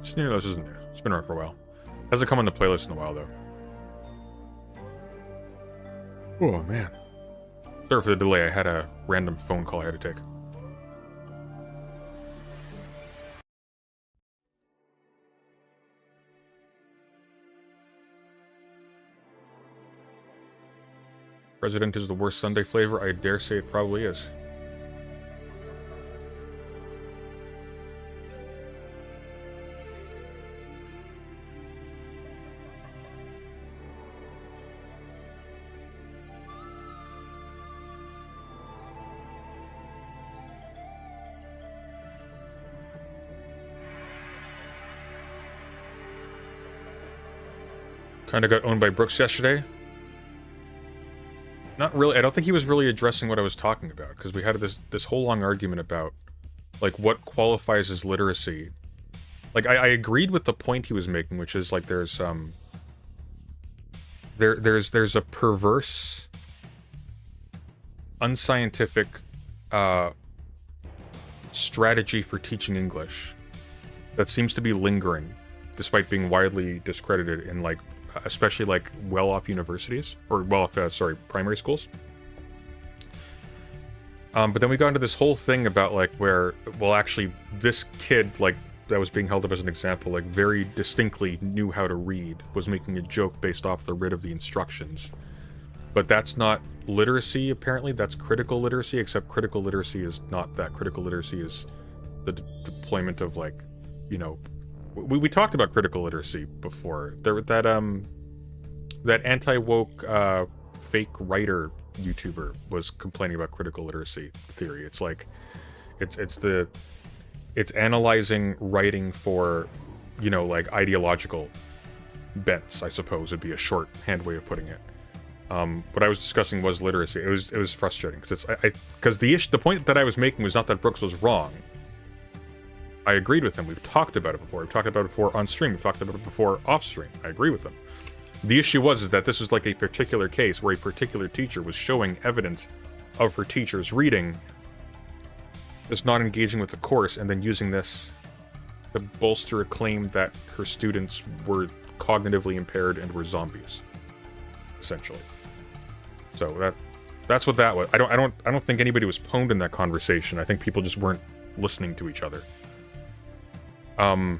It's new, this isn't new. It's been around for a while. Hasn't come on the playlist in a while, though. Oh, man. Sorry for the delay. I had a random phone call I had to take. President is the worst Sunday flavor. I dare say it probably is. Kind of got owned by Brooks yesterday. Not really. I don't think he was really addressing what I was talking about, because we had this whole long argument about, like, what qualifies as literacy. Like, I agreed with the point he was making, which is, like, there's a perverse, unscientific, strategy for teaching English that seems to be lingering, despite being widely discredited in, like, especially like well-off universities, or well-off, sorry, primary schools. But then we got into this whole thing about like where, well, actually this kid, like, that was being held up as an example, like very distinctly knew how to read, was making a joke based off the writ of the instructions. But that's not literacy, apparently. That's critical literacy, except critical literacy is not that. Critical literacy is the deployment of, like, you know, we talked about critical literacy before. There, that anti-woke fake writer YouTuber was complaining about critical literacy theory. It's like, it's analyzing writing for, you know, like ideological bents, I suppose would be a shorthand way of putting it. What I was discussing was literacy. It was frustrating because the point that I was making was not that Brooks was wrong. I agreed with him. We've talked about it before. We've talked about it before on stream. We've talked about it before off stream. I agree with him. The issue was that this was like a particular case where a particular teacher was showing evidence of her teacher's reading, just not engaging with the course, and then using this to bolster a claim that her students were cognitively impaired and were zombies, essentially. So That's what that was. I don't think anybody was pwned in that conversation. I think people just weren't listening to each other. I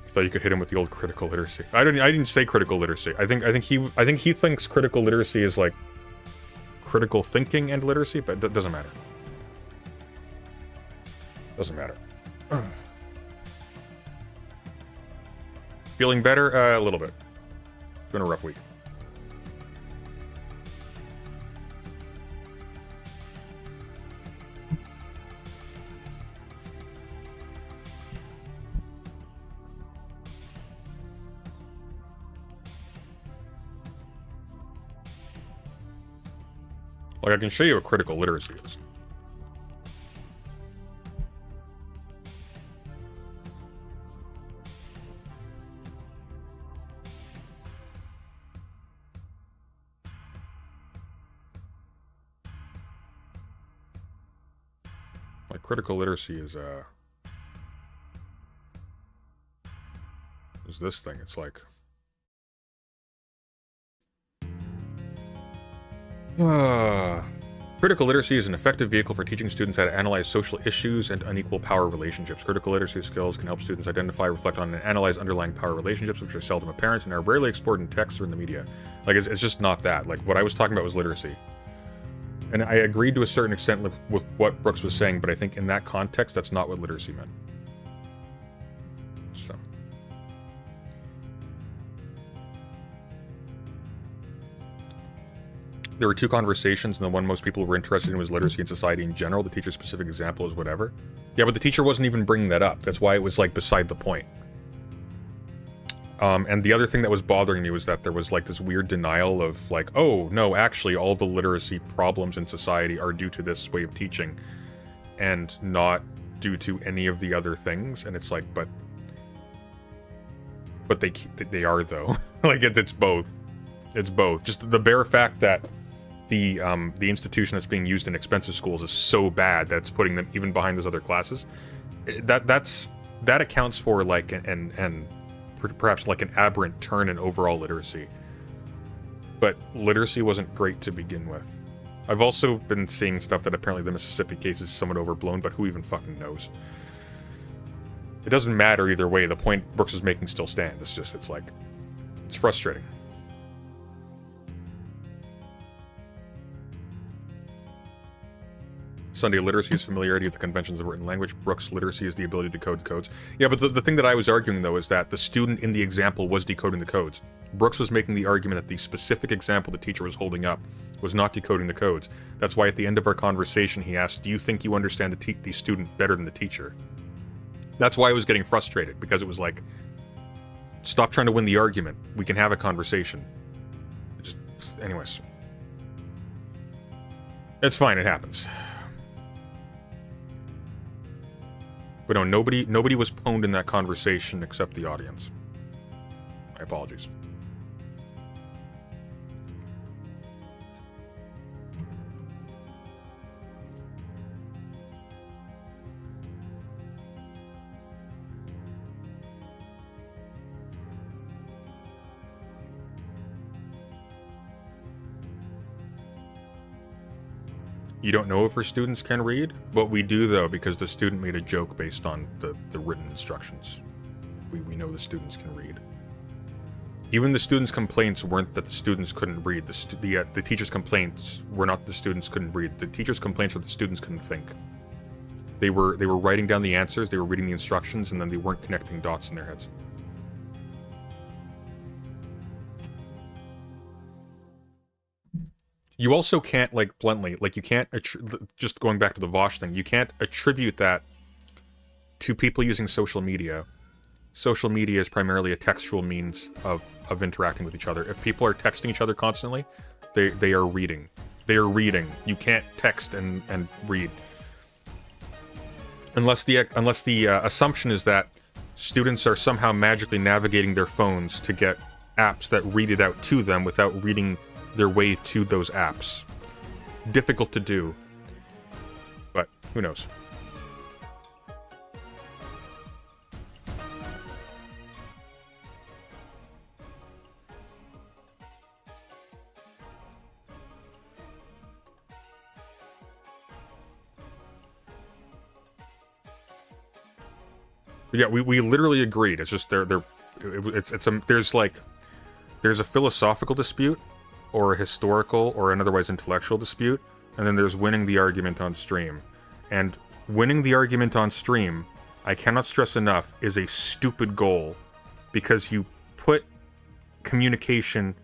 thought you could hit him with the old critical literacy. I didn't say critical literacy. I think he thinks critical literacy is like critical thinking and literacy, but that doesn't matter. Doesn't matter. Feeling better? A little bit. It's been a rough week. Like, I can show you what critical literacy is. Like, critical literacy is this thing. It's like... Critical literacy is an effective vehicle for teaching students how to analyze social issues and unequal power relationships. Critical literacy skills can help students identify, reflect on, and analyze underlying power relationships, which are seldom apparent and are rarely explored in text or in the media. Like, it's just not that. Like, what I was talking about was literacy. And I agreed to a certain extent with what Brooks was saying, but I think in that context, that's not what literacy meant. So... There were two conversations, and the one most people were interested in was literacy and society in general. The teacher's specific example is whatever. Yeah, but the teacher wasn't even bringing that up. That's why it was, like, beside the point. And the other thing that was bothering me was that there was, like, this weird denial of, like, oh, no, actually, all the literacy problems in society are due to this way of teaching, and not due to any of the other things. And it's like, but they are, though. Like, it's both. It's both. Just the bare fact that the institution that's being used in expensive schools is so bad that it's putting them even behind those other classes. That accounts for, like, and perhaps like an aberrant turn in overall literacy. But literacy wasn't great to begin with. I've also been seeing stuff that apparently the Mississippi case is somewhat overblown, but who even fucking knows? It doesn't matter either way. The point Brooks is making still stands. It's just, it's like, it's frustrating. Sunday literacy is familiarity with the conventions of written language. Brooks literacy is the ability to decode codes. Yeah, but the thing that I was arguing, though, is that the student in the example was decoding the codes. Brooks was making the argument that the specific example the teacher was holding up was not decoding the codes. That's why at the end of our conversation he asked, do you think you understand the student better than the teacher? That's why I was getting frustrated, because it was like, stop trying to win the argument. We can have a conversation. Just, anyways. It's fine, it happens. But no, nobody was pwned in that conversation except the audience. My apologies. You don't know if our students can read? But we do, though, because the student made a joke based on the written instructions. We know the students can read. Even the students' complaints weren't that the students couldn't read. The teachers' complaints were not that the students couldn't read. The teachers' complaints were that the students couldn't think. They were writing down the answers, they were reading the instructions, and then they weren't connecting dots in their heads. You also can't, like, bluntly, like, you can't, just going back to the Vosh thing, you can't attribute that to people using social media. Social media is primarily a textual means of interacting with each other. If people are texting each other constantly, they are reading. They are reading. You can't text and read. Unless the assumption is that students are somehow magically navigating their phones to get apps that read it out to them without reading their way to those apps. Difficult to do, but who knows? Yeah, we literally agreed. It's just there's a philosophical dispute, or a historical, or an otherwise intellectual dispute, and then there's winning the argument on stream. And winning the argument on stream, I cannot stress enough, is a stupid goal, because you put communication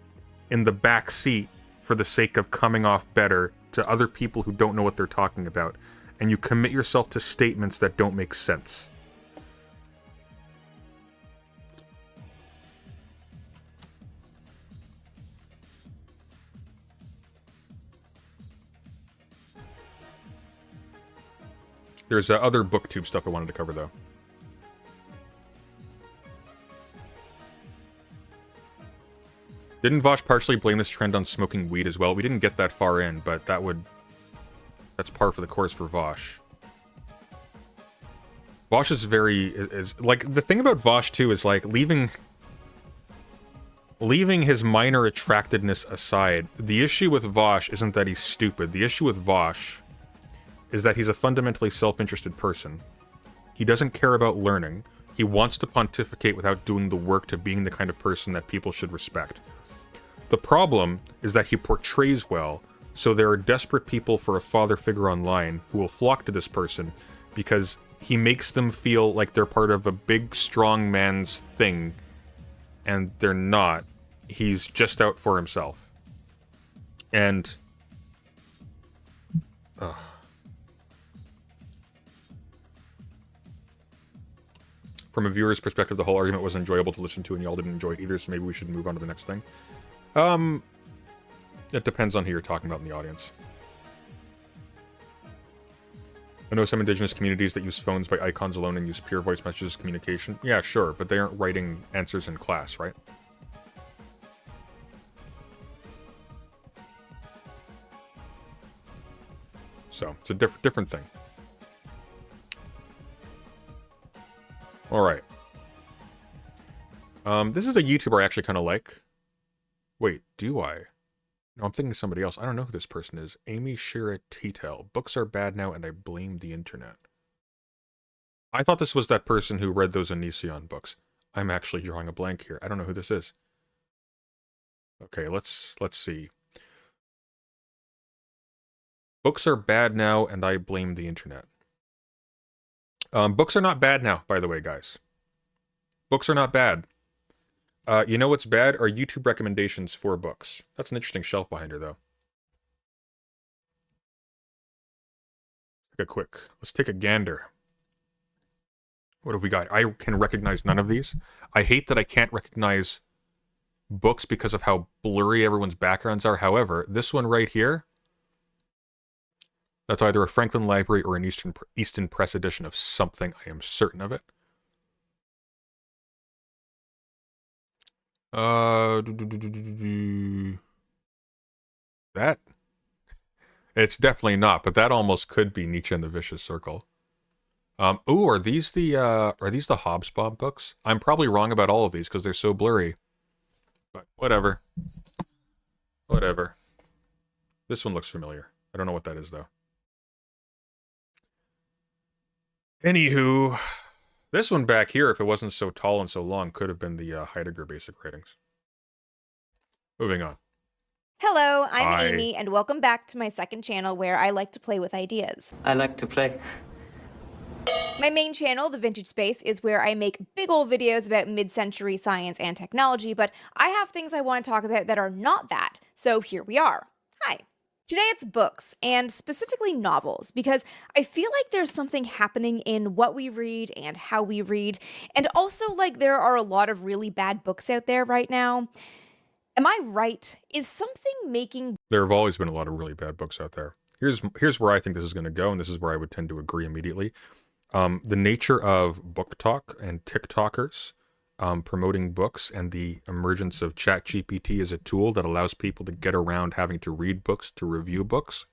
in the back seat for the sake of coming off better to other people who don't know what they're talking about, and you commit yourself to statements that don't make sense. There's other booktube stuff I wanted to cover, though. Didn't Vosh partially blame this trend on smoking weed as well? We didn't get that far in, but that's par for the course for Vosh. Vosh is like, the thing about Vosh, too, is, like, leaving his minor attractedness aside, the issue with Vosh isn't that he's stupid. The issue with Vosh is that he's a fundamentally self-interested person. He doesn't care about learning. He wants to pontificate without doing the work to being the kind of person that people should respect. The problem is that he portrays well, so there are desperate people for a father figure online who will flock to this person because he makes them feel like they're part of a big, strong man's thing, and they're not. He's just out for himself. And... From a viewer's perspective, the whole argument was enjoyable to listen to, and y'all didn't enjoy it either, so maybe we should move on to the next thing. It depends on who you're talking about in the audience. I know some indigenous communities that use phones by icons alone and use pure voice messages communication. Yeah, sure, but they aren't writing answers in class, right? So, it's a different thing. Alright. This is a YouTuber I actually kind of like. Wait, do I? No, I'm thinking of somebody else. I don't know who this person is. Amy Shira Titel. Books are bad now and I blame the internet. I thought this was that person who read those Onision books. I'm actually drawing a blank here. I don't know who this is. Okay, let's see. Books are bad now and I blame the internet. Books are not bad now, by the way, guys. Books are not bad. You know what's bad are YouTube recommendations for books. That's an interesting shelf behinder, though. Let's take a gander. What have we got? I can recognize none of these. I hate that I can't recognize books because of how blurry everyone's backgrounds are. However, this one right here, that's either a Franklin Library or an Easton Press edition of something. I am certain of it. That? It's definitely not, but that almost could be Nietzsche and the Vicious Circle. Ooh, are these the Hobsbawm books? I'm probably wrong about all of these because they're so blurry. But whatever. Whatever. This one looks familiar. I don't know what that is, though. Anywho, this one back here, if it wasn't so tall and so long, could have been the Heidegger basic writings. Moving on. Hello, I'm Amy, and welcome back to my second channel where I like to play with ideas. I like to play. My main channel, The Vintage Space, is where I make big ol' videos about mid-century science and technology, but I have things I want to talk about that are not that, so here we are. Hi. Today it's books, and specifically novels, because I feel like there's something happening in what we read and how we read, and also like there are a lot of really bad books out there right now. Am I right? Is something making... There have always been a lot of really bad books out there. Here's where I think this is going to go, and this is where I would tend to agree immediately. The nature of book talk and TikTokers promoting books and the emergence of ChatGPT as a tool that allows people to get around having to read books, to review books,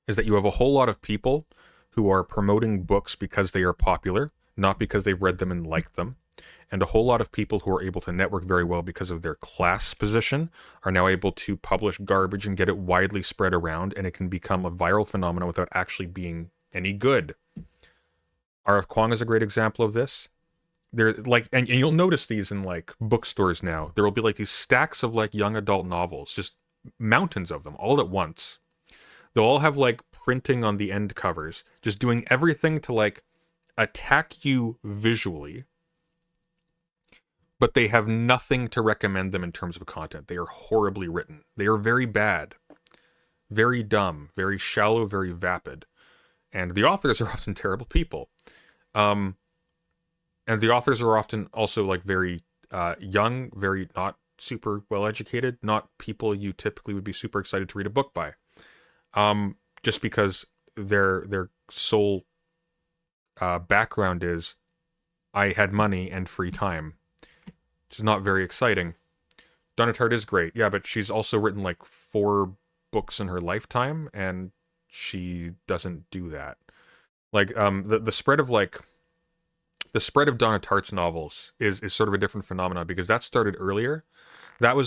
is that you have a whole lot of people who are promoting books because they are popular, not because they've read them and liked them. And a whole lot of people who are able to network very well because of their class position are now able to publish garbage and get it widely spread around, and it can become a viral phenomenon without actually being any good. R.F. Kuang is a great example of this. They're like, and you'll notice these in like bookstores now. There will be like these stacks of like young adult novels, just mountains of them all at once. They'll all have like printing on the end covers, just doing everything to like attack you visually, but they have nothing to recommend them in terms of content. They are horribly written. They are very bad, very dumb, very shallow, very vapid. And the authors are often terrible people. And the authors are often also like very young, very not super well educated, not people you typically would be super excited to read a book by. Just because their sole background is, I had money and free time. Which is not very exciting. Donna Tartt is great, yeah, but she's also written like 4 books in her lifetime, and she doesn't do that. Like the spread of Donna Tartt's novels is sort of a different phenomenon, because that started earlier. Donna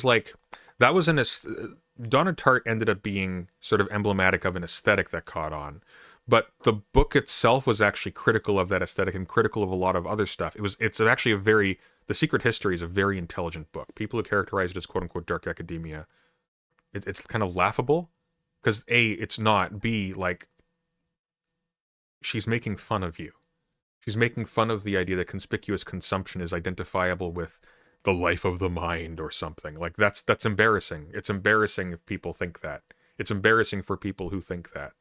Tartt ended up being sort of emblematic of an aesthetic that caught on, but the book itself was actually critical of that aesthetic and critical of a lot of other stuff. It's actually The Secret History is a very intelligent book. People who characterize it as quote unquote dark academia, it's kind of laughable, because A, it's not, B, like, she's making fun of you. She's making fun of the idea that conspicuous consumption is identifiable with the life of the mind or something. Like, that's embarrassing. It's embarrassing if people think that. It's embarrassing for people who think that.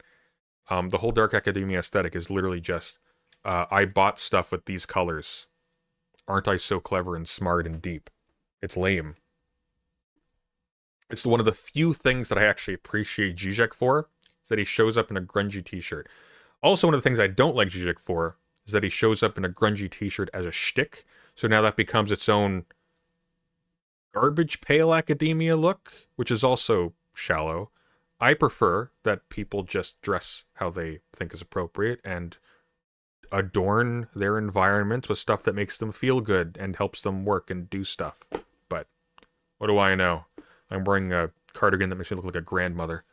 The whole dark academia aesthetic is literally just, I bought stuff with these colors. Aren't I so clever and smart and deep? It's lame. It's one of the few things that I actually appreciate Zizek for, is that he shows up in a grungy t-shirt. Also, one of the things I don't like Zizek for is that he shows up in a grungy t-shirt as a shtick. So now that becomes its own garbage pail academia look, which is also shallow. I prefer that people just dress how they think is appropriate and adorn their environments with stuff that makes them feel good and helps them work and do stuff. But what do I know? I'm wearing a cardigan that makes me look like a grandmother.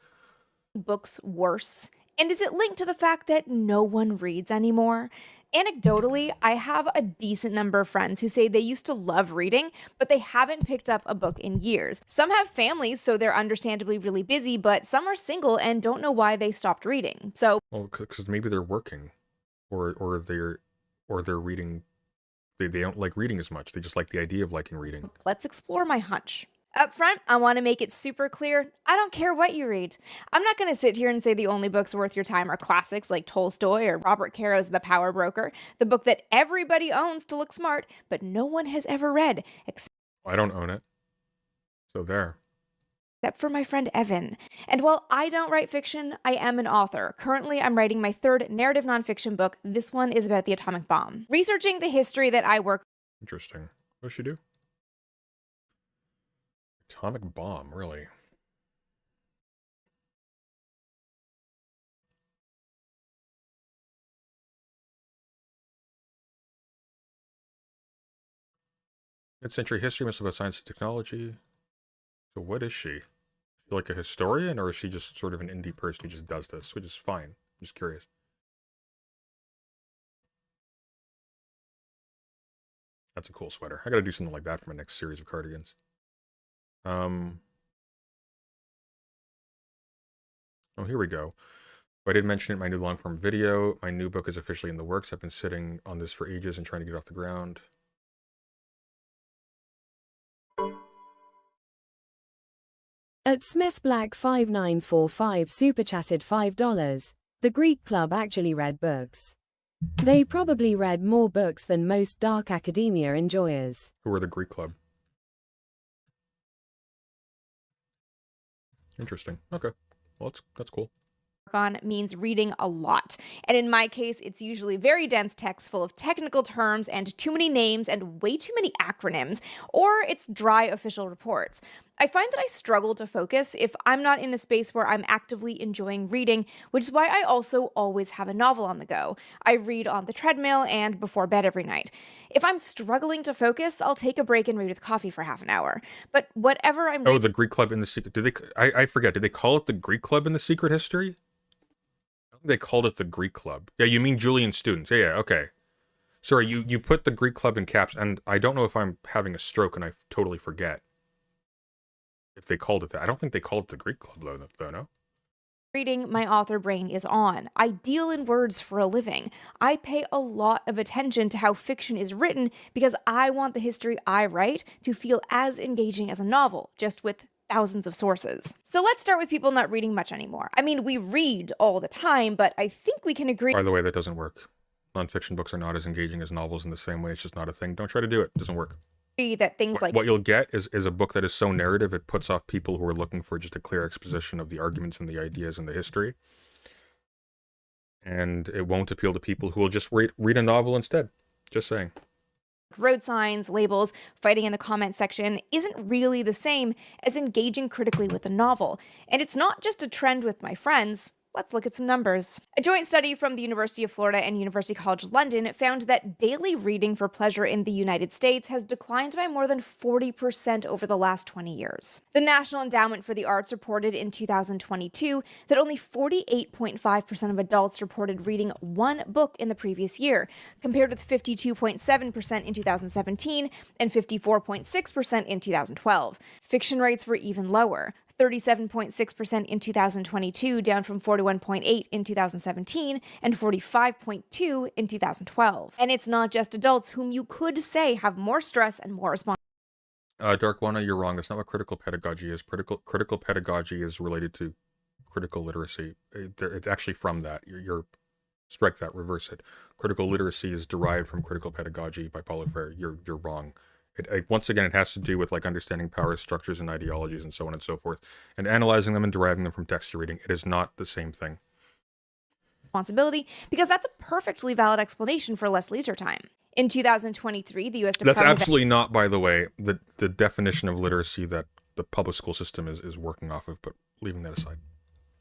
Books worse? And is it linked to the fact that no one reads anymore? Anecdotally, I have a decent number of friends who say they used to love reading, but they haven't picked up a book in years. Some have families, so they're understandably really busy, but some are single and don't know why they stopped reading. So, well, because maybe they're working, or they're reading. They don't like reading as much. They just like the idea of liking reading. Let's explore my hunch. Up front, I want to make it super clear, I don't care what you read. I'm not going to sit here and say the only books worth your time are classics like Tolstoy or Robert Caro's The Power Broker, the book that everybody owns to look smart, but no one has ever read, I don't own it. So there. except for my friend Evan. And while I don't write fiction, I am an author. Currently, I'm writing my 3rd narrative nonfiction book. This one is about the atomic bomb. Researching the history that I work. Interesting. What does she do? Atomic bomb, really? Mid-century history, must about science and technology. So what is she? Is she like a historian, or is she just sort of an indie person who just does this, which is fine? I'm just curious. That's a cool sweater. I gotta do something like that for my next series of cardigans. Oh, here we go. I did mention it in my new long-form video. My new book is officially in the works. I've been sitting on this for ages and trying to get off the ground. At Smith Black 5945 super chatted $5. The Greek Club actually read books. They probably read more books than most dark academia enjoyers. Who are the Greek Club? Interesting. Okay. Well, that's cool. On means reading a lot. And in my case, it's usually very dense text full of technical terms and too many names and way too many acronyms, or it's dry official reports. I find that I struggle to focus if I'm not in a space where I'm actively enjoying reading, which is why I also always have a novel on the go. I read on the treadmill and before bed every night. If I'm struggling to focus, I'll take a break and read with coffee for half an hour. But whatever I'm Oh, the Greek Club in the Secret... I forget. Did they call it the Greek Club in the Secret History? I think they called it the Greek Club. Yeah, you mean Julian students. Yeah, okay. Sorry, you put the Greek Club in caps, and I don't know if I'm having a stroke and I totally forget if they called it that. I don't think they called it the Greek Club, though, no? Reading my author brain is on. I deal in words for a living. I pay a lot of attention to how fiction is written because I want the history I write to feel as engaging as a novel, just with thousands of sources. So let's start with people not reading much anymore. I mean, we read all the time, but I think we can agree. By the way, that doesn't work. Nonfiction books are not as engaging as novels in the same way. It's just not a thing. Don't try to do it. It doesn't work. That things like what you'll get is a book that is so narrative it puts off people who are looking for just a clear exposition of the arguments and the ideas and the history. And it won't appeal to people who will just read a novel instead. Just saying. road signs, labels, fighting in the comment section isn't really the same as engaging critically with a novel. And it's not just a trend with my friends. Let's look at some numbers. A joint study from the University of Florida and University College London found that daily reading for pleasure in the United States has declined by more than 40% over the last 20 years. The National Endowment for the Arts reported in 2022 that only 48.5% of adults reported reading one book in the previous year, compared with 52.7% in 2017 and 54.6% in 2012. Fiction rates were even lower. 37.6% in 2022, down from 41.8% in 2017, and 45.2% in 2012. And it's not just adults whom you could say have more stress and more responsibility. Darkwana, you're wrong. That's not what critical pedagogy is. Critical pedagogy is related to critical literacy. It's actually from that. You're strike that, reverse it. Critical literacy is derived from critical pedagogy by Paulo Freire. You're wrong. Once again, it has to do with like understanding power structures and ideologies and so on and so forth, and analyzing them and deriving them from texture reading. It is not the same thing. Responsibility, because that's a perfectly valid explanation for less leisure time. In 2023, the U.S. Department That's absolutely not, by the way, the definition of literacy that the public school system is working off of, but leaving that aside.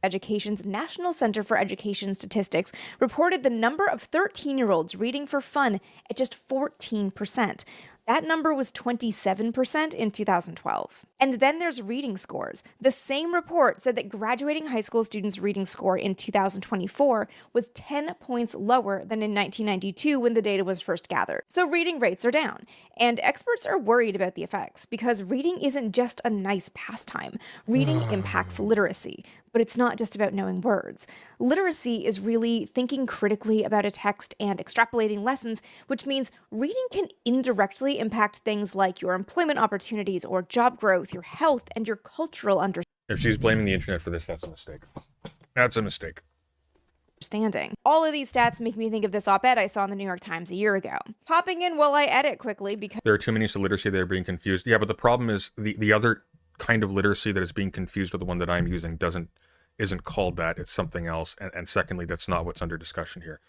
Education's National Center for Education Statistics reported the number of 13-year-olds reading for fun at just 14%. That number was 27% in 2012. And then there's reading scores. The same report said that graduating high school students' reading score in 2024 was 10 points lower than in 1992 when the data was first gathered. So reading rates are down. And experts are worried about the effects because reading isn't just a nice pastime. Reading impacts literacy. But it's not just about knowing words. Literacy is really thinking critically about a text and extrapolating lessons, which means reading can indirectly impact things like your employment opportunities or job growth, your health, and your cultural understanding. If she's blaming the internet for this, that's a mistake. That's a mistake. All of these stats make me think of this op-ed I saw in the New York Times a year ago. Popping in while I edit quickly because there are too many to literacy that are being confused. Yeah, but the problem is the other kind of literacy that is being confused with the one that I'm using isn't called that. It's something else. And secondly, that's not what's under discussion here.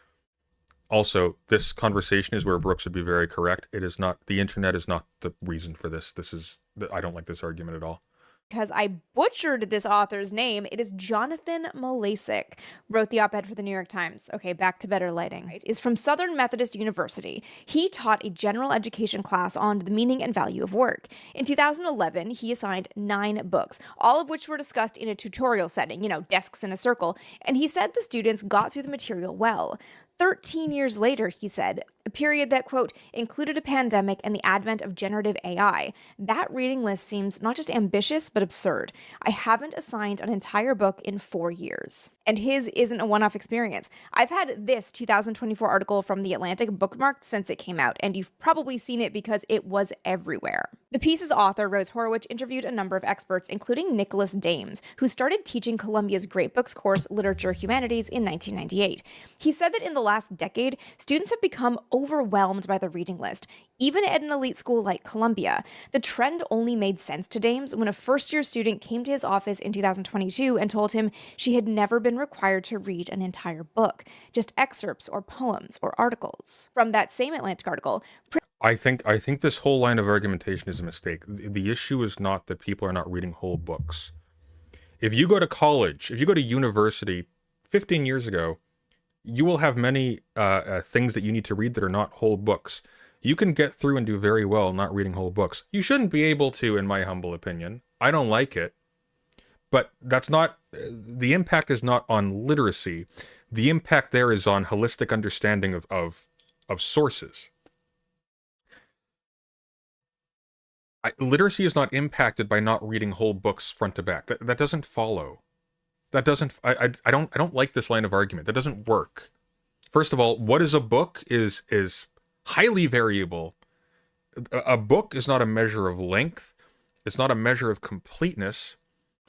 Also, this conversation is where Brooks would be very correct. It is not, the internet is not the reason for this. I don't like this argument at all. Because I butchered this author's name. It is Jonathan Malasic, wrote the op-ed for the New York Times. Okay, back to better lighting. Is from Southern Methodist University. He taught a general education class on the meaning and value of work. In 2011, he assigned 9 books, all of which were discussed in a tutorial setting, desks in a circle, and he said the students got through the material well. 13 years later, he said, a period that, quote, included a pandemic and the advent of generative AI, that reading list seems not just ambitious, but absurd. I haven't assigned an entire book in 4 years. And his isn't a one-off experience. I've had this 2024 article from The Atlantic bookmarked since it came out, and you've probably seen it because it was everywhere. The piece's author, Rose Horowitz, interviewed a number of experts, including Nicholas Dames, who started teaching Columbia's Great Books course, Literature Humanities, in 1998. He said that in the last decade, students have become overwhelmed by the reading list, even at an elite school like Columbia. The trend only made sense to Dames when a first-year student came to his office in 2022 and told him she had never been required to read an entire book, just excerpts or poems or articles. From that same Atlantic article, I think this whole line of argumentation is a mistake. The issue is not that people are not reading whole books. If you go to college, if you go to university 15 years ago, you will have many things that you need to read that are not whole books. You can get through and do very well not reading whole books. You shouldn't be able to, in my humble opinion. I don't like it. But that's not, the impact is not on literacy. The impact there is on holistic understanding of of sources. Literacy is not impacted by not reading whole books front to back. That doesn't follow. That doesn't. I don't like this line of argument. That doesn't work. First of all, what is a book is highly variable. A book is not a measure of length. It's not a measure of completeness.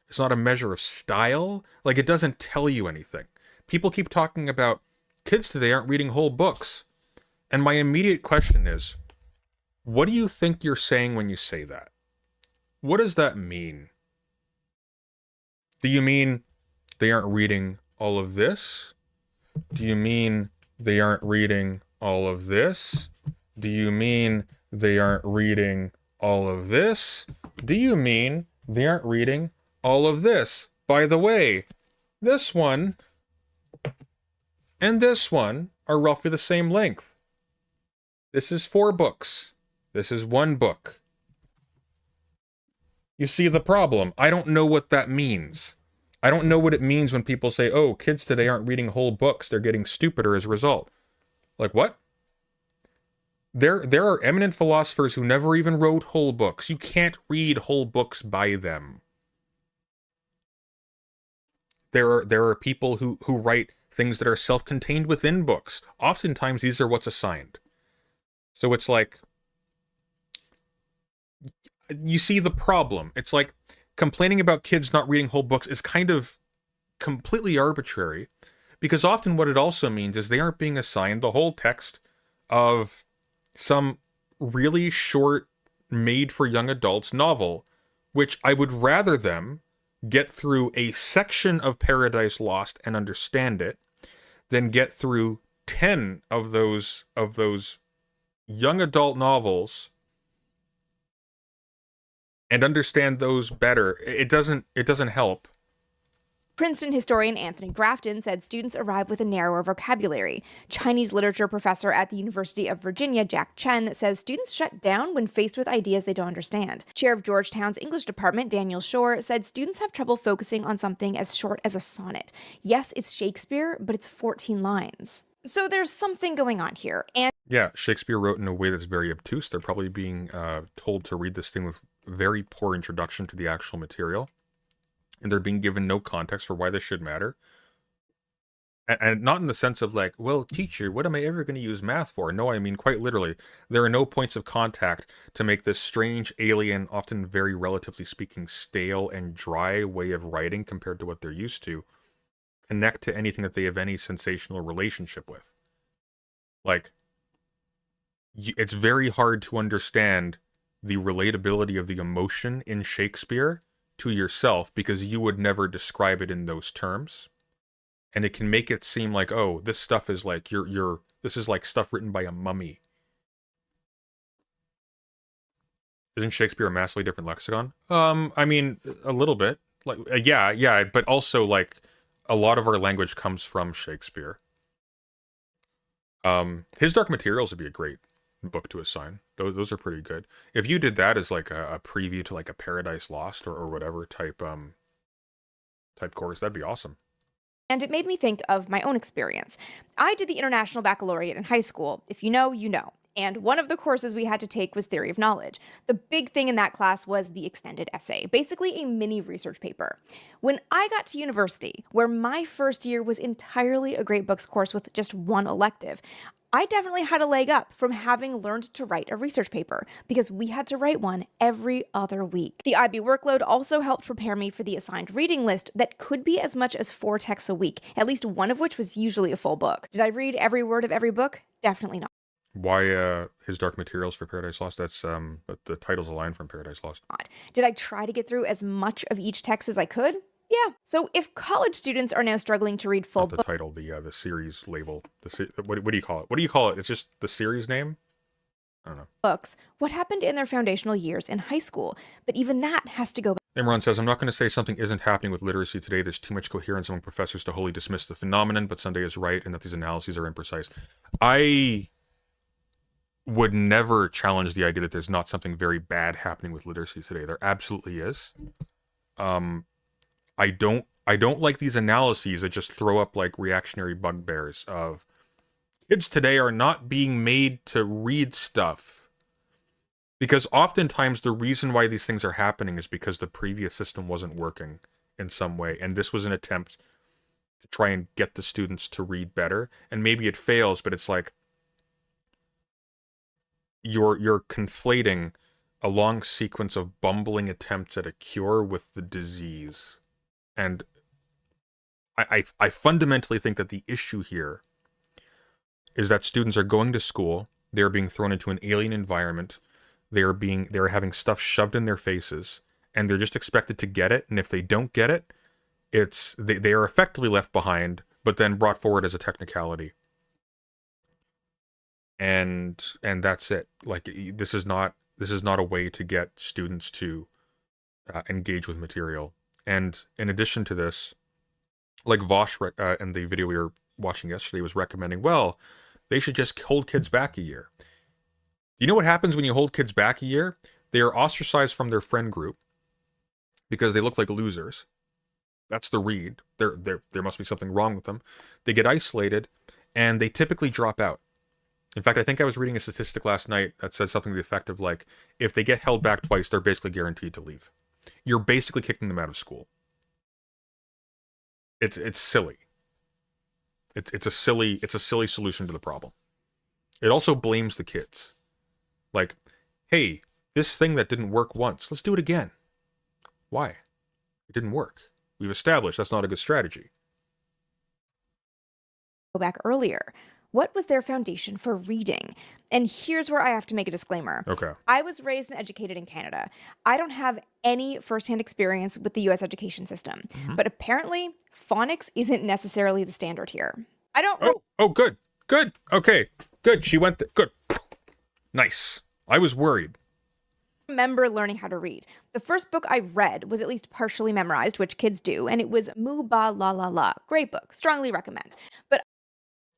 It's not a measure of style. Like, it doesn't tell you anything. People keep talking about kids today aren't reading whole books. And my immediate question is, what do you think you're saying when you say that? What does that mean? Do you mean they aren't reading all of this? Do you mean they aren't reading all of this? Do you mean they aren't reading all of this? Do you mean they aren't reading all of this? By the way, this one and this one are roughly the same length. This is 4 books. This is 1 book. You see the problem? I don't know what that means. I don't know what it means when people say, oh, kids today aren't reading whole books. They're getting stupider as a result. Like, what? There are eminent philosophers who never even wrote whole books. You can't read whole books by them. There are people who write things that are self-contained within books. Oftentimes, these are what's assigned. So it's like, you see the problem. It's like complaining about kids not reading whole books is kind of completely arbitrary, because often what it also means is they aren't being assigned the whole text of some really short, made for young adults novel, which I would rather them get through a section of Paradise Lost and understand it than get through 10 of those young adult novels and understand those better. It doesn't help. Princeton historian Anthony Grafton said students arrive with a narrower vocabulary. Chinese literature professor at the University of Virginia, Jack Chen, says students shut down when faced with ideas they don't understand. Chair of Georgetown's English department, Daniel Shore, said students have trouble focusing on something as short as a sonnet. Yes, it's Shakespeare, but it's 14 lines. So there's something going on here. And yeah, Shakespeare wrote in a way that's very obtuse. They're probably being told to read this thing with very poor introduction to the actual material. And they're being given no context for why this should matter. And not in the sense of like, well, teacher, what am I ever going to use math for? No, I mean quite literally. There are no points of contact to make this strange, alien, often very relatively speaking, stale and dry way of writing compared to what they're used to connect to anything that they have any sensational relationship with. Like, it's very hard to understand the relatability of the emotion in Shakespeare to yourself because you would never describe it in those terms. And it can make it seem like, oh, this stuff is like this is like stuff written by a mummy. Isn't Shakespeare a massively different lexicon? I mean, a little bit. Like, yeah, but also like a lot of our language comes from Shakespeare. His Dark Materials would be a great book to assign. Those are pretty good. If you did that as like a preview to like a Paradise Lost or whatever type course, that'd be awesome. And it made me think of my own experience. I did the International Baccalaureate in high school. If you know, you know. And one of the courses we had to take was Theory of Knowledge. The big thing in that class was the extended essay, basically a mini research paper. When I got to university, where my first year was entirely a Great Books course with just one elective, I definitely had a leg up from having learned to write a research paper, because we had to write one every other week. The IB workload also helped prepare me for the assigned reading list that could be as much as 4 texts a week, at least one of which was usually a full book. Did I read every word of every book? Definitely not. Why His Dark Materials for Paradise Lost? That's the title's a line from Paradise Lost. Did I try to get through as much of each text as I could? Yeah. So if college students are now struggling to read full Not the title, the series label. What do you call it? What do you call it? It's just the series name? I don't know. Books, what happened in their foundational years in high school? But even that has to go back. Imran says, I'm not going to say something isn't happening with literacy today. There's too much coherence among professors to wholly dismiss the phenomenon, but Sunday is right in that these analyses are imprecise. I would never challenge the idea that there's not something very bad happening with literacy today. There absolutely is. I don't like these analyses that just throw up like reactionary bugbears of Kids today are not being made to read stuff. Because oftentimes the reason why these things are happening is because the previous system wasn't working in some way. And this was an attempt to try and get the students to read better. And maybe it fails, but it's like you're conflating a long sequence of bumbling attempts at a cure with the disease. And I fundamentally think that the issue here is that students are going to school, they're being thrown into an alien environment, they're having stuff shoved in their faces, and they're just expected to get it, and if they don't get it, they are effectively left behind, but then brought forward as a technicality. And that's it. Like, this is not a way to get students to engage with material. And in addition to this, like Vosh in the video we were watching yesterday was recommending, well, they should just hold kids back a year. You know what happens when you hold kids back a year? They are ostracized from their friend group because they look like losers. That's the read. There must be something wrong with them. They get isolated, and they typically drop out. In fact, I think I was reading a statistic last night that said something to the effect of, like, if they get held back twice, they're basically guaranteed to leave. You're basically kicking them out of school. It's silly. It's a silly solution to the problem. It also blames the kids. Like, hey, this thing that didn't work once, let's do it again. Why? It didn't work. We've established that's not a good strategy. Go back earlier. What was their foundation for reading? And here's where I have to make a disclaimer. Okay. I was raised and educated in Canada. I don't have any firsthand experience with the US education system, but apparently phonics isn't necessarily the standard here. I don't... Oh, good. Good. Okay. Good. She went there. Good. Nice. I was worried. Remember learning how to read. The first book I read was at least partially memorized, which kids do, and it was Moo Ba La La La. Great book. Strongly recommend. But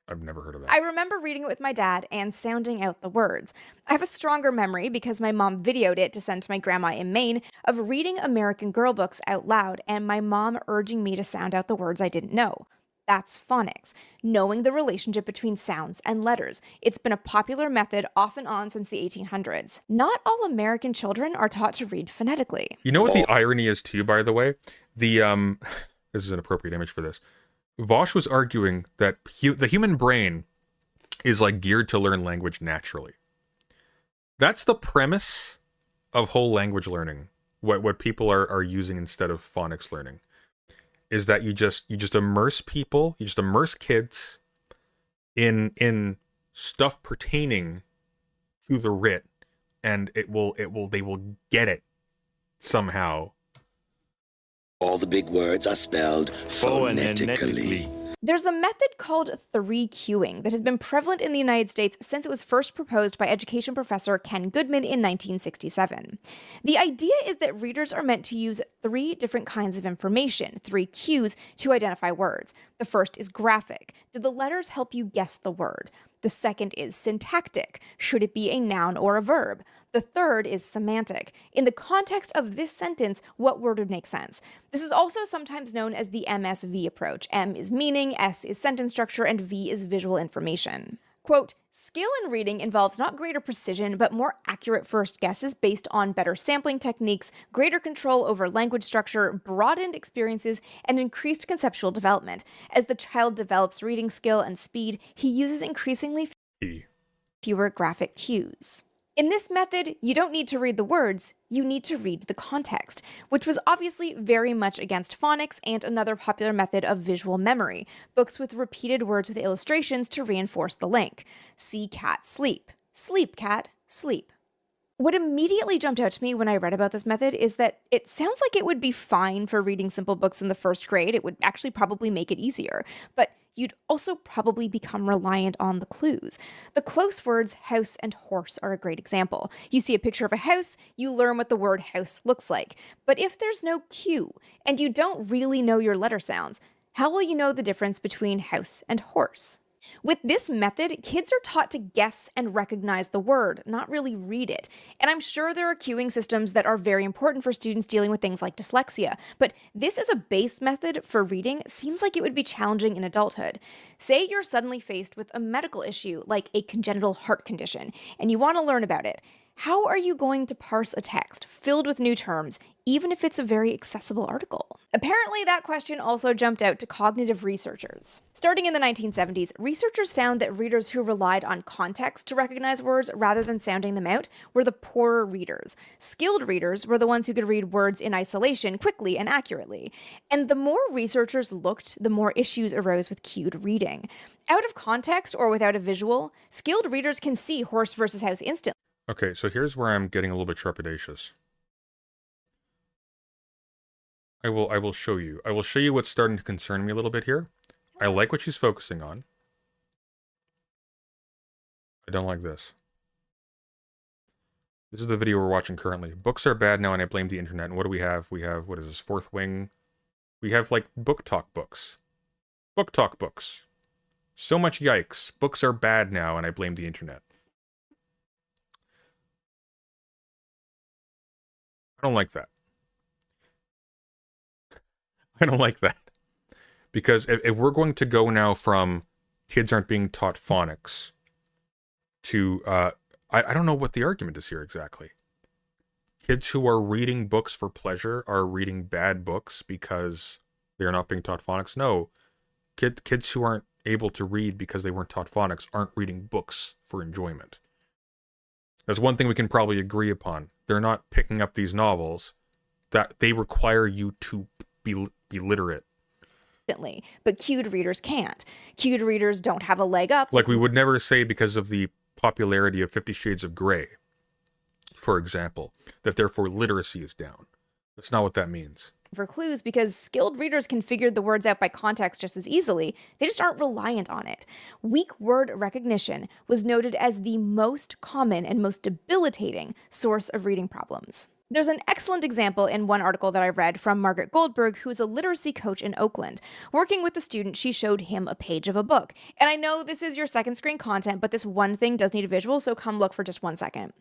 I've never heard of that. I remember reading it with my dad and sounding out the words. I have a stronger memory because my mom videoed it to send to my grandma in Maine of reading American Girl books out loud and my mom urging me to sound out the words I didn't know. That's phonics, knowing the relationship between sounds and letters. It's been a popular method off and on since the 1800s. Not all American children are taught to read phonetically. You know what the irony is too, by the way? The this is an appropriate image for this. Vosh was arguing that the human brain is like geared to learn language naturally. That's the premise of whole language learning. What people are using instead of phonics learning is that you just immerse people, you just immerse kids in stuff pertaining to the writ, and they will get it somehow. All the big words are spelled phonetically. There's a method called 3-cueing that has been prevalent in the United States since it was first proposed by education professor Ken Goodman in 1967. The idea is that readers are meant to use 3 different kinds of information, 3 cues, to identify words. The first is graphic. Do the letters help you guess the word? The second is syntactic. Should it be a noun or a verb? The third is semantic. In the context of this sentence, what word would make sense? This is also sometimes known as the MSV approach. M is meaning, S is sentence structure, and V is visual information. Quote, skill in reading involves not greater precision, but more accurate first guesses based on better sampling techniques, greater control over language structure, broadened experiences, and increased conceptual development. As the child develops reading skill and speed, he uses increasingly fewer graphic cues. In this method, you don't need to read the words, you need to read the context, which was obviously very much against phonics and another popular method of visual memory, books with repeated words with illustrations to reinforce the link. See cat, sleep. Sleep cat, sleep. What immediately jumped out to me when I read about this method is that it sounds like it would be fine for reading simple books in the first grade. It would actually probably make it easier, but you'd also probably become reliant on the clues. The close words house and horse are a great example. You see a picture of a house, you learn what the word house looks like. But if there's no cue, and you don't really know your letter sounds, how will you know the difference between house and horse? With this method, kids are taught to guess and recognize the word, not really read it. And I'm sure there are cueing systems that are very important for students dealing with things like dyslexia, but this as a base method for reading seems like it would be challenging in adulthood. Say you're suddenly faced with a medical issue, like a congenital heart condition, and you want to learn about it. How are you going to parse a text filled with new terms, even if it's a very accessible article? Apparently, that question also jumped out to cognitive researchers. Starting in the 1970s, researchers found that readers who relied on context to recognize words rather than sounding them out were the poorer readers. Skilled readers were the ones who could read words in isolation quickly and accurately. And the more researchers looked, the more issues arose with cued reading. Out of context or without a visual, skilled readers can see horse versus house instantly. Okay, so here's where I'm getting a little bit trepidatious. I will show you. I will show you what's starting to concern me a little bit here. I like what she's focusing on. I don't like this. This is the video we're watching currently. Books are bad now and I blame the internet. And what do we have? We have, what is this, Fourth Wing? We have, like, book talk books. Book talk books. So much yikes. Books are bad now and I blame the internet. I don't like that. I don't like that. Because if we're going to go now from kids aren't being taught phonics to, I don't know what the argument is here exactly. Kids who are reading books for pleasure are reading bad books because they're not being taught phonics. No. Kids who aren't able to read because they weren't taught phonics aren't reading books for enjoyment. That's one thing we can probably agree upon. They're not picking up these novels that they require you to be literate. But cued readers can't. Cued readers don't have a leg up. Like we would never say because of the popularity of 50 Shades of Grey, for example, that therefore literacy is down. That's not what that means. For clues, because skilled readers can figure the words out by context just as easily. They just aren't reliant on it. Weak word recognition was noted as the most common and most debilitating source of reading problems. There's an excellent example in one article that I read from Margaret Goldberg, who's a literacy coach in Oakland. Working with a student, she showed him a page of a book. And I know this is your second screen content, but this one thing does need a visual, so come look for just 1 second.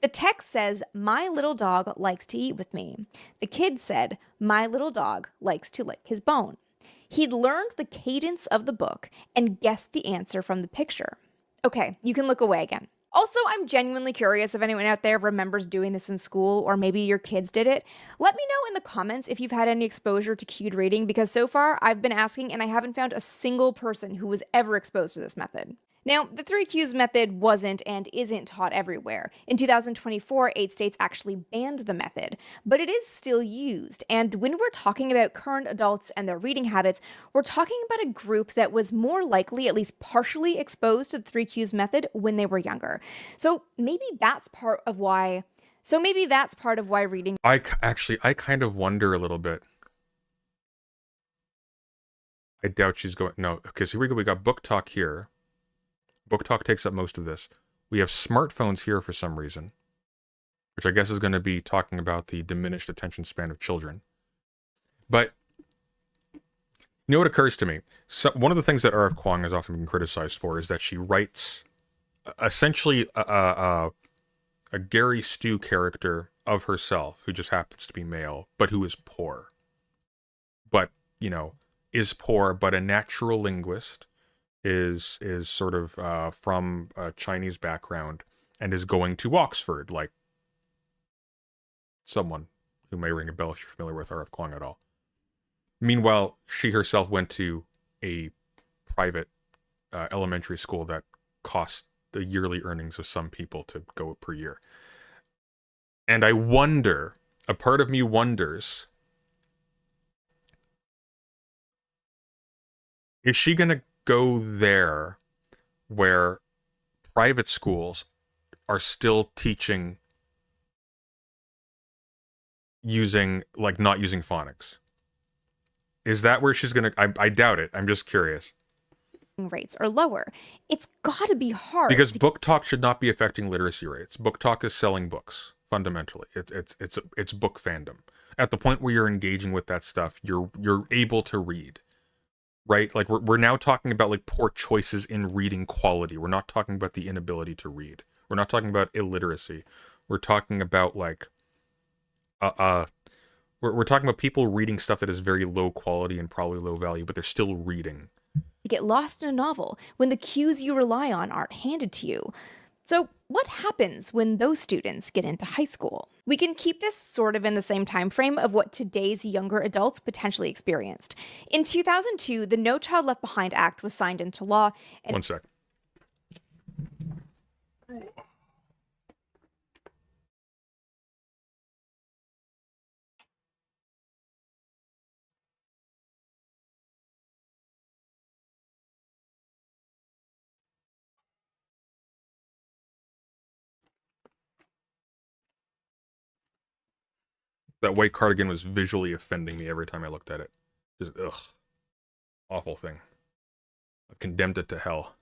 The text says, "My little dog likes to eat with me." The kid said, "My little dog likes to lick his bone." He'd learned the cadence of the book and guessed the answer from the picture. Okay, you can look away again. Also, I'm genuinely curious if anyone out there remembers doing this in school, or maybe your kids did it. Let me know in the comments if you've had any exposure to cued reading, because so far I've been asking and I haven't found a single person who was ever exposed to this method. Now, the 3 cues method wasn't and isn't taught everywhere. In 2024, 8 states actually banned the method, but it is still used. And when we're talking about current adults and their reading habits, we're talking about a group that was more likely, at least partially, exposed to the 3 cues method when they were younger. So maybe that's part of why reading... I kind of wonder a little bit. I doubt she's going... No, okay, so here we go. We got book talk here. Book talk takes up most of this. We have smartphones here for some reason, which I guess is going to be talking about the diminished attention span of children. But you know what occurs to me? So, one of the things that R.F. Kuang has often been criticized for is that she writes essentially a Gary Stu character of herself who just happens to be male, but who is poor. But, you know, is poor, but a natural linguist. Is sort of from a Chinese background and is going to Oxford, like someone who may ring a bell if you're familiar with R.F. Kuang at all. Meanwhile, she herself went to a private elementary school that cost the yearly earnings of some people to go per year. And I wonder, a part of me wonders, is she going to go there where private schools are still teaching using, like, not using phonics? Is that where she's gonna... I doubt it. I'm just curious. Rates are lower. It's gotta be hard. Because book talk should not be affecting literacy rates. Book talk is selling books, fundamentally. It's book fandom. At the point where you're engaging with that stuff, you're able to read. right? Like we're now talking about like poor choices in reading quality. We're not talking about the inability to read. We're not talking about illiteracy. We're talking about like we're talking about people reading stuff that is very low quality and probably low value, but they're still reading. You get lost in a novel when the cues you rely on aren't handed to you. So, what happens when those students get into high school? We can keep this sort of in the same time frame of what today's younger adults potentially experienced. In 2002, the No Child Left Behind Act was signed into law. And One sec. That white cardigan was visually offending me every time I looked at it. Just, ugh. Awful thing. I've condemned it to hell.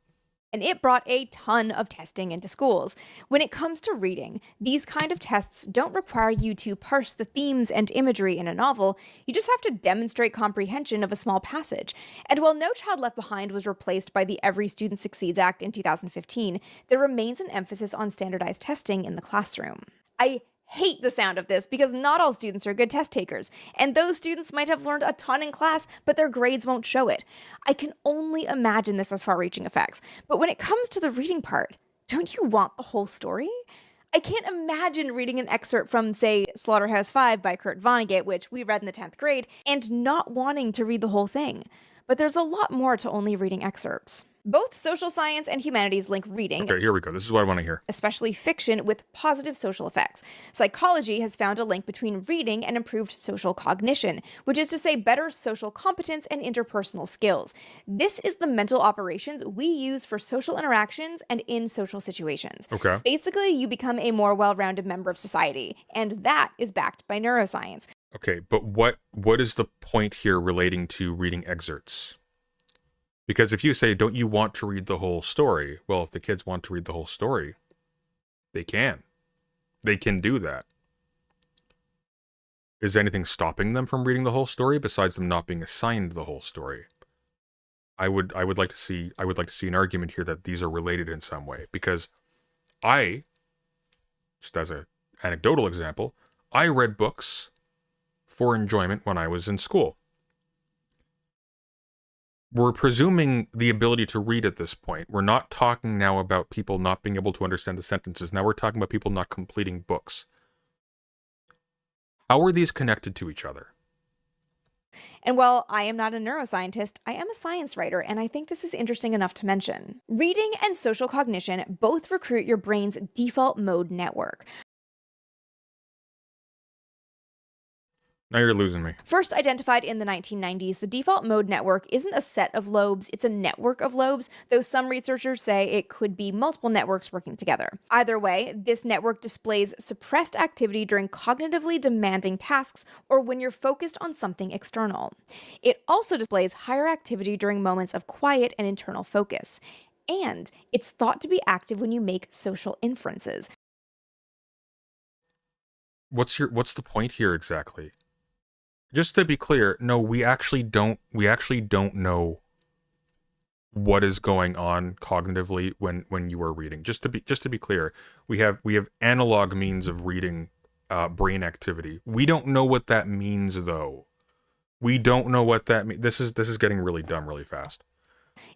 And it brought a ton of testing into schools. When it comes to reading, these kind of tests don't require you to parse the themes and imagery in a novel. You just have to demonstrate comprehension of a small passage. And while No Child Left Behind was replaced by the Every Student Succeeds Act in 2015, there remains an emphasis on standardized testing in the classroom. I hate the sound of this because not all students are good test takers, and those students might have learned a ton in class, but their grades won't show it. I can only imagine this has far-reaching effects, but when it comes to the reading part, don't you want the whole story? I can't imagine reading an excerpt from, say, Slaughterhouse-Five by Kurt Vonnegut, which we read in the 10th grade, and not wanting to read the whole thing. But there's a lot more to only reading excerpts. Both social science and humanities link reading, Okay, here we go. This is what I want to hear. especially fiction, with positive social effects. Psychology has found a link between reading and improved social cognition, which is to say better social competence and interpersonal skills. This is the mental operations we use for social interactions and in social situations. Okay. Basically, you become a more well-rounded member of society, and that is backed by neuroscience. Okay, but what is the point here relating to reading excerpts? Because if you say, don't you want to read the whole story? Well, if the kids want to read the whole story, they can. They can do that. Is anything stopping them from reading the whole story besides them not being assigned the whole story? I would like to see an argument here that these are related in some way, because I, just as an anecdotal example, I read books for enjoyment when I was in school. We're presuming the ability to read at this point. We're not talking now about people not being able to understand the sentences. Now we're talking about people not completing books. How are these connected to each other? And while I am not a neuroscientist, I am a science writer, and I think this is interesting enough to mention. Reading and social cognition both recruit your brain's default mode network. Now you're losing me. First identified in the 1990s, the default mode network isn't a set of lobes, it's a network of lobes, though some researchers say it could be multiple networks working together. Either way, this network displays suppressed activity during cognitively demanding tasks or when you're focused on something external. It also displays higher activity during moments of quiet and internal focus. And it's thought to be active when you make social inferences. What's the point here exactly? Just to be clear, no, we actually don't know what is going on cognitively when you are reading. Just to be clear, we have analog means of reading brain activity. We don't know what that means though. We don't know what that means. This is getting really dumb really fast.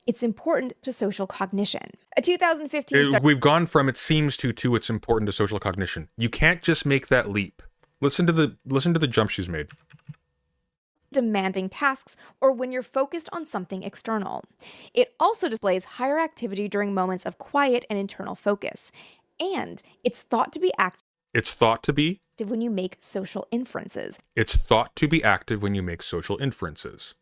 It's important to social cognition. A 2015 study We've gone from it seems to it's important to social cognition. You can't just make that leap. Listen to the jump she's made. demanding tasks or when you're focused on something external. It also displays higher activity during moments of quiet and internal focus. And it's thought to be active when you make social inferences. It's thought to be active when you make social inferences.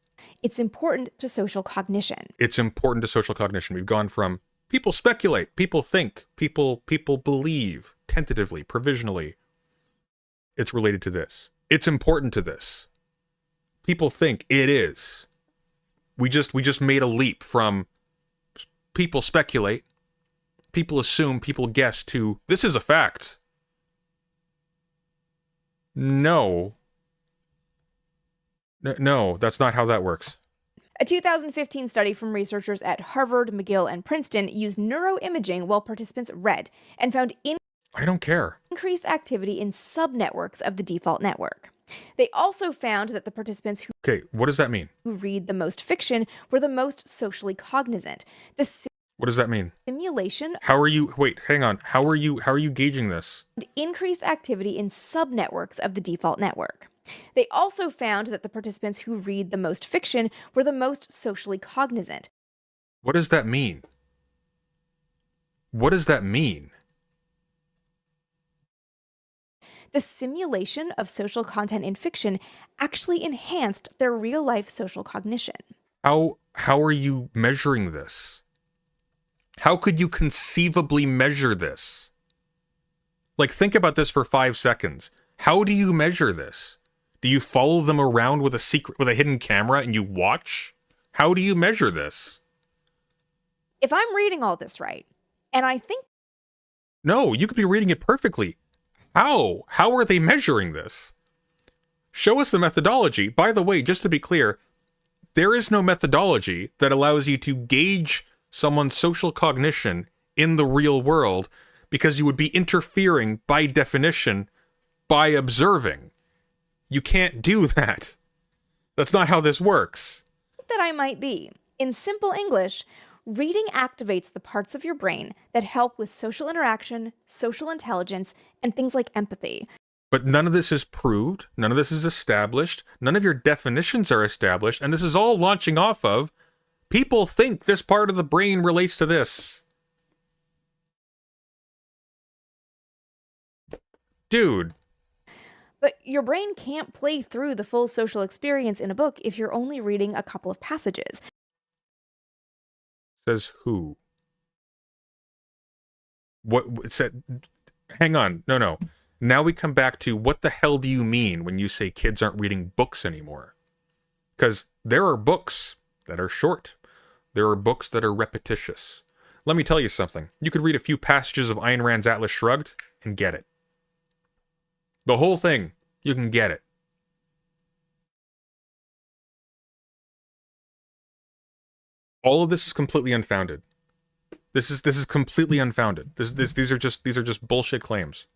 It's important to social cognition. It's important to social cognition. We've gone from people speculate, people think, people believe, tentatively, provisionally. It's related to this. It's important to this. People think it is. We just made a leap from people speculate, people assume, people guess to this is a fact. No, that's not how that works. A 2015 study from researchers at Harvard, McGill, and Princeton used neuroimaging while participants read and found I don't care. increased activity in subnetworks of the default network. They also found that the participants Okay, what does that mean? who read the most fiction were the most socially cognizant. The What does that mean? simulation How are you, wait, hang on. How are you gauging this? of increased activity in subnetworks of the default network. They also found that the participants who read the most fiction were the most socially cognizant. What does that mean? What does that mean? The simulation of social content in fiction actually enhanced their real-life social cognition. How are you measuring this? How could you conceivably measure this? Like, think about this for 5 seconds. How do you measure this? Do you follow them around with a hidden camera and you watch? How do you measure this? If I'm reading all this right, and I think No, you could be reading it perfectly. How? How are they measuring this? Show us the methodology. By the way, just to be clear, there is no methodology that allows you to gauge someone's social cognition in the real world, because you would be interfering by definition by observing. You can't do that. That's not how this works. that I might be. In simple English, reading activates the parts of your brain that help with social interaction, social intelligence, and things like empathy. But none of this is proved, none of this is established, none of your definitions are established, and this is all launching off of people think this part of the brain relates to this. Dude. But your brain can't play through the full social experience in a book if you're only reading a couple of passages. Says who? What it said? Hang on. No. Now we come back to what the hell do you mean when you say kids aren't reading books anymore? Because there are books that are short. There are books that are repetitious. Let me tell you something. You could read a few passages of Ayn Rand's Atlas Shrugged and get it. The whole thing, you can get it. All of this is completely unfounded. This is completely unfounded. These are just bullshit claims.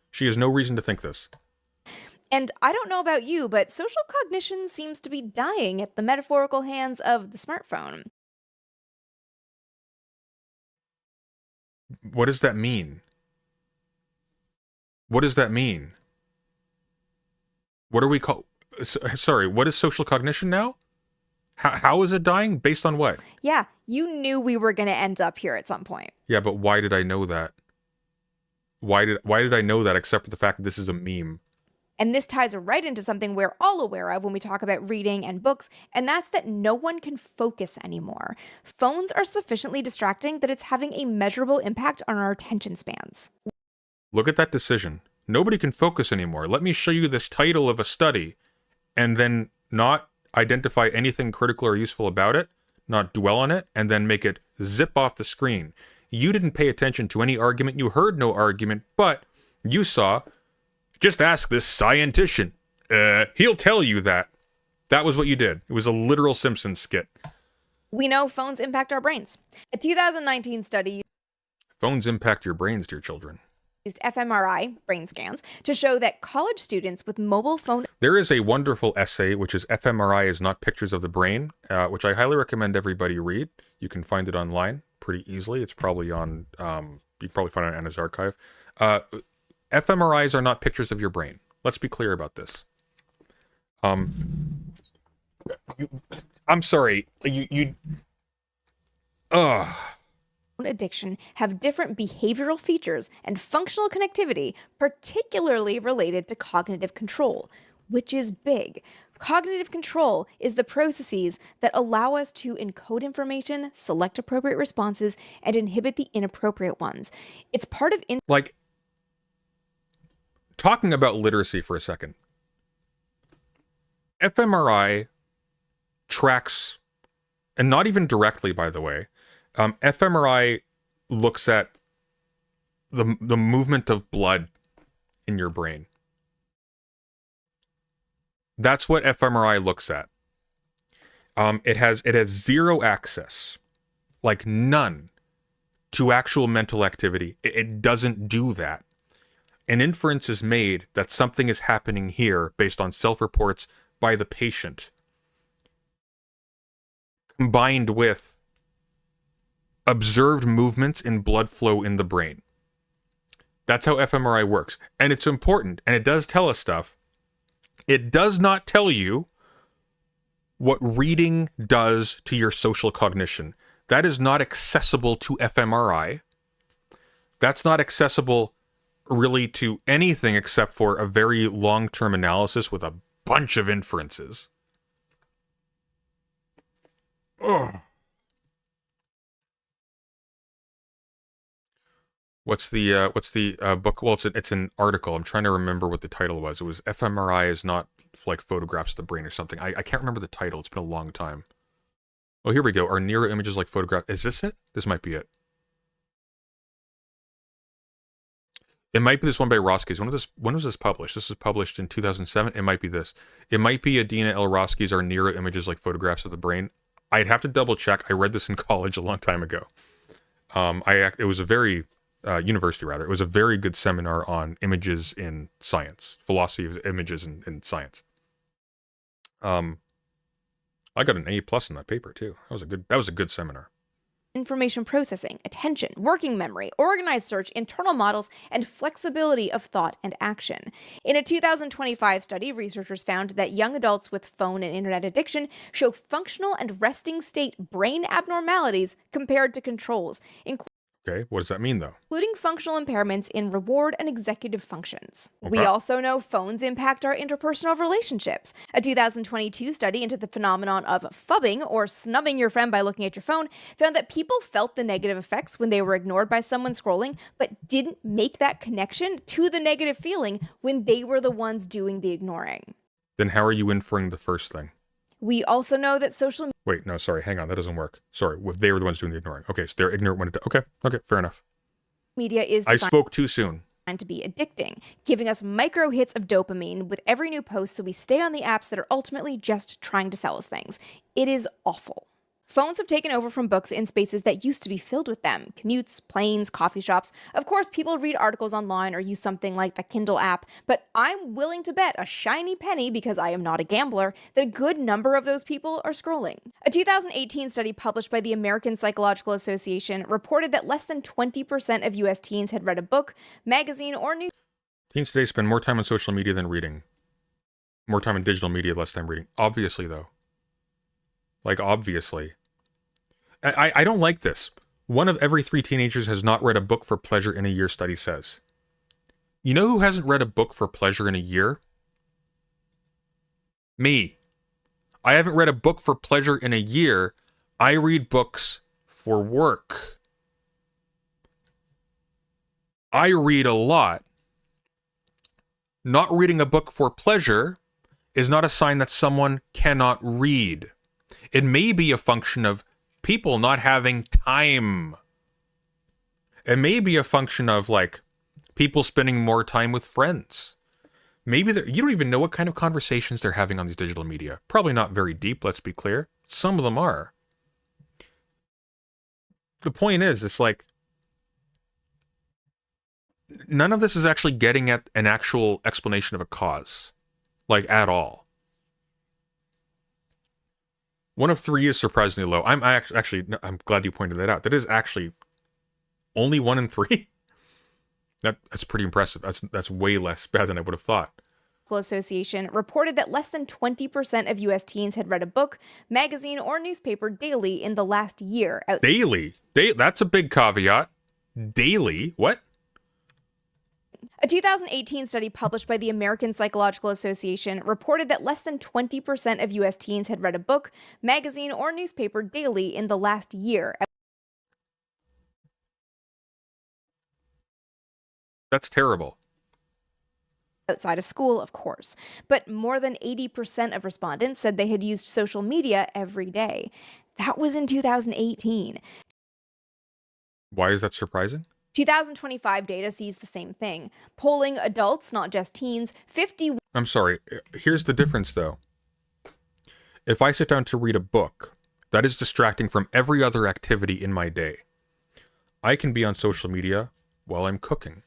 She has no reason to think this. And I don't know about you, but social cognition seems to be dying at the metaphorical hands of the smartphone. What does that mean? What does that mean? What are we call? Sorry, what is social cognition now? How is it dying? Based on what? Yeah, you knew we were going to end up here at some point. Yeah, but why did I know that? Why did I know that except for the fact that this is a meme? And this ties right into something we're all aware of when we talk about reading and books, and that's that no one can focus anymore. Phones are sufficiently distracting that it's having a measurable impact on our attention spans. Look at that decision. Nobody can focus anymore. Let me show you this title of a study, and then not identify anything critical or useful about it, not dwell on it, and then make it zip off the screen. You didn't pay attention to any argument. You heard no argument, but you saw, just ask this scientician. He'll tell you that. That was what you did. It was a literal Simpsons skit. We know phones impact our brains. A 2019 study Phones impact your brains, dear children. used fMRI, brain scans, to show that college students with mobile phone... There is a wonderful essay, which is fMRI is not pictures of the brain, which I highly recommend everybody read. You can find it online pretty easily. It's probably on, you can probably find it on Anna's archive. fMRIs are not pictures of your brain. Let's be clear about this. I'm sorry. addiction have different behavioral features and functional connectivity, particularly related to cognitive control, which is big. Cognitive control is the processes that allow us to encode information, select appropriate responses, and inhibit the inappropriate ones. It's part of... Like, talking about literacy for a second. fMRI tracks, and not even directly, by the way, fMRI looks at the movement of blood in your brain. That's what fMRI looks at. It has zero access, like none, to actual mental activity. It doesn't do that. An inference is made that something is happening here based on self-reports by the patient, combined with observed movements in blood flow in the brain. That's how fMRI works. And it's important, and it does tell us stuff. It does not tell you what reading does to your social cognition. That is not accessible to fMRI. That's not accessible really to anything except for a very long-term analysis with a bunch of inferences. Ugh. What's the book? Well, it's an article. I'm trying to remember what the title was. It was fMRI is not like photographs of the brain or something. I can't remember the title. It's been a long time. Oh, here we go. Are neuro images like photograph? Is this it? This might be it. It might be this one by Roskies. When was this published? This was published in 2007. It might be this. It might be Adina L. Roskies, Are neuro images like photographs of the brain? I'd have to double check. I read this in college a long time ago. It was a very university rather. It was a very good seminar on images in science, philosophy of images in science. I got an A+ in that paper too. That was a good seminar. Information processing, attention, working memory, organized search, internal models, and flexibility of thought and action. In a 2025 study, researchers found that young adults with phone and internet addiction show functional and resting state brain abnormalities compared to controls, Okay, what does that mean though? including functional impairments in reward and executive functions. Okay. We also know phones impact our interpersonal relationships. A 2022 study into the phenomenon of phubbing, or snubbing your friend by looking at your phone, found that people felt the negative effects when they were ignored by someone scrolling, but didn't make that connection to the negative feeling when they were the ones doing the ignoring. Then how are you inferring the first thing? We also know that social Wait, no, sorry, hang on, that doesn't work. Sorry, they were the ones doing the ignoring. Okay, so they're ignorant when it... Okay, fair enough. media is I designed spoke too soon. to be addicting, giving us micro hits of dopamine with every new post so we stay on the apps that are ultimately just trying to sell us things. It is awful. Phones have taken over from books in spaces that used to be filled with them. Commutes, planes, coffee shops. Of course, people read articles online or use something like the Kindle app, but I'm willing to bet a shiny penny, because I am not a gambler, that a good number of those people are scrolling. A 2018 study published by the American Psychological Association reported that less than 20% of US teens had read a book, magazine, or news. Teens today spend more time on social media than reading. More time on digital media, less time reading. Obviously, though. Like, obviously. I don't like this. 1 of every 3 teenagers has not read a book for pleasure in a year, study says. You know who hasn't read a book for pleasure in a year? Me. I haven't read a book for pleasure in a year. I read books for work. I read a lot. Not reading a book for pleasure is not a sign that someone cannot read. It may be a function of people not having time. It may be a function of, like, people spending more time with friends. Maybe you don't even know what kind of conversations they're having on these digital media. Probably not very deep, let's be clear. Some of them are. The point is, it's like, none of this is actually getting at an actual explanation of a cause. Like, at all. 1 of 3 is surprisingly low. I'm glad you pointed that out. That is actually only 1 in 3. That's pretty impressive. That's way less bad than I would have thought. Association reported that less than 20% of US teens had read a book, magazine, or newspaper daily in the last year. Daily? That's a big caveat. Daily? What? A 2018 study published by the American Psychological Association reported that less than 20% of US teens had read a book, magazine, or newspaper daily in the last year. That's terrible. Outside of school, of course. But more than 80% of respondents said they had used social media every day. That was in 2018. Why is that surprising? 2025 data sees the same thing. Polling adults, not just teens, I'm sorry. Here's the difference, though. If I sit down to read a book, that is distracting from every other activity in my day. I can be on social media while I'm cooking.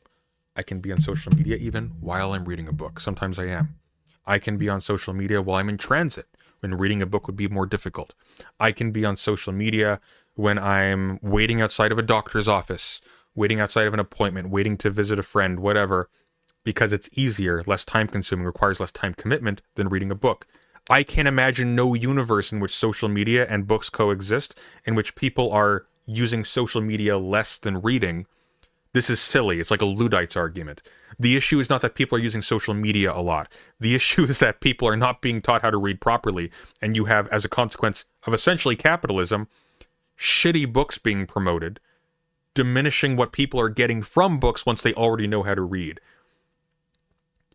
I can be on social media even while I'm reading a book. Sometimes I am. I can be on social media while I'm in transit, when reading a book would be more difficult. I can be on social media when I'm waiting outside of a doctor's office, waiting outside of an appointment, waiting to visit a friend, whatever, because it's easier, less time consuming, requires less time commitment than reading a book. I can't imagine no universe in which social media and books coexist, in which people are using social media less than reading. This is silly. It's like a Luddites argument. The issue is not that people are using social media a lot. The issue is that people are not being taught how to read properly, and you have, as a consequence of essentially capitalism, shitty books being promoted, diminishing what people are getting from books once they already know how to read.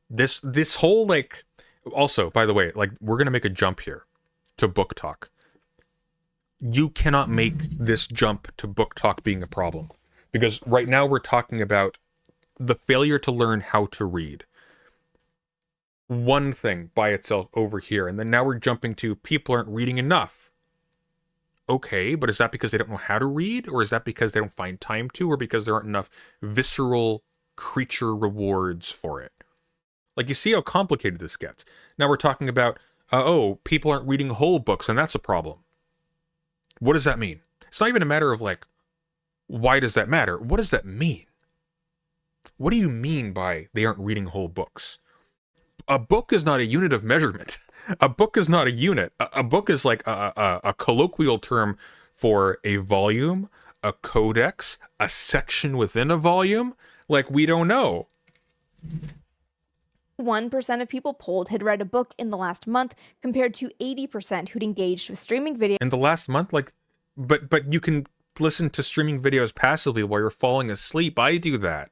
This whole, like... Also, by the way, like, we're going to make a jump here to book talk. You cannot make this jump to book talk being a problem. Because right now we're talking about the failure to learn how to read. One thing by itself over here, and then now we're jumping to people aren't reading enough. Okay, but is that because they don't know how to read? Or is that because they don't find time to? Or because there aren't enough visceral creature rewards for it? Like, you see how complicated this gets. Now we're talking about, people aren't reading whole books, and that's a problem. What does that mean? It's not even a matter of, like, why does that matter? What does that mean? What do you mean by they aren't reading whole books? A book is not a unit of measurement. A book is not a unit. A book is like a colloquial term for a volume, a codex, a section within a volume. Like, we don't know. 1% of people polled had read a book in the last month, compared to 80% who'd engaged with streaming video. In the last month? Like, but you can listen to streaming videos passively while you're falling asleep. I do that.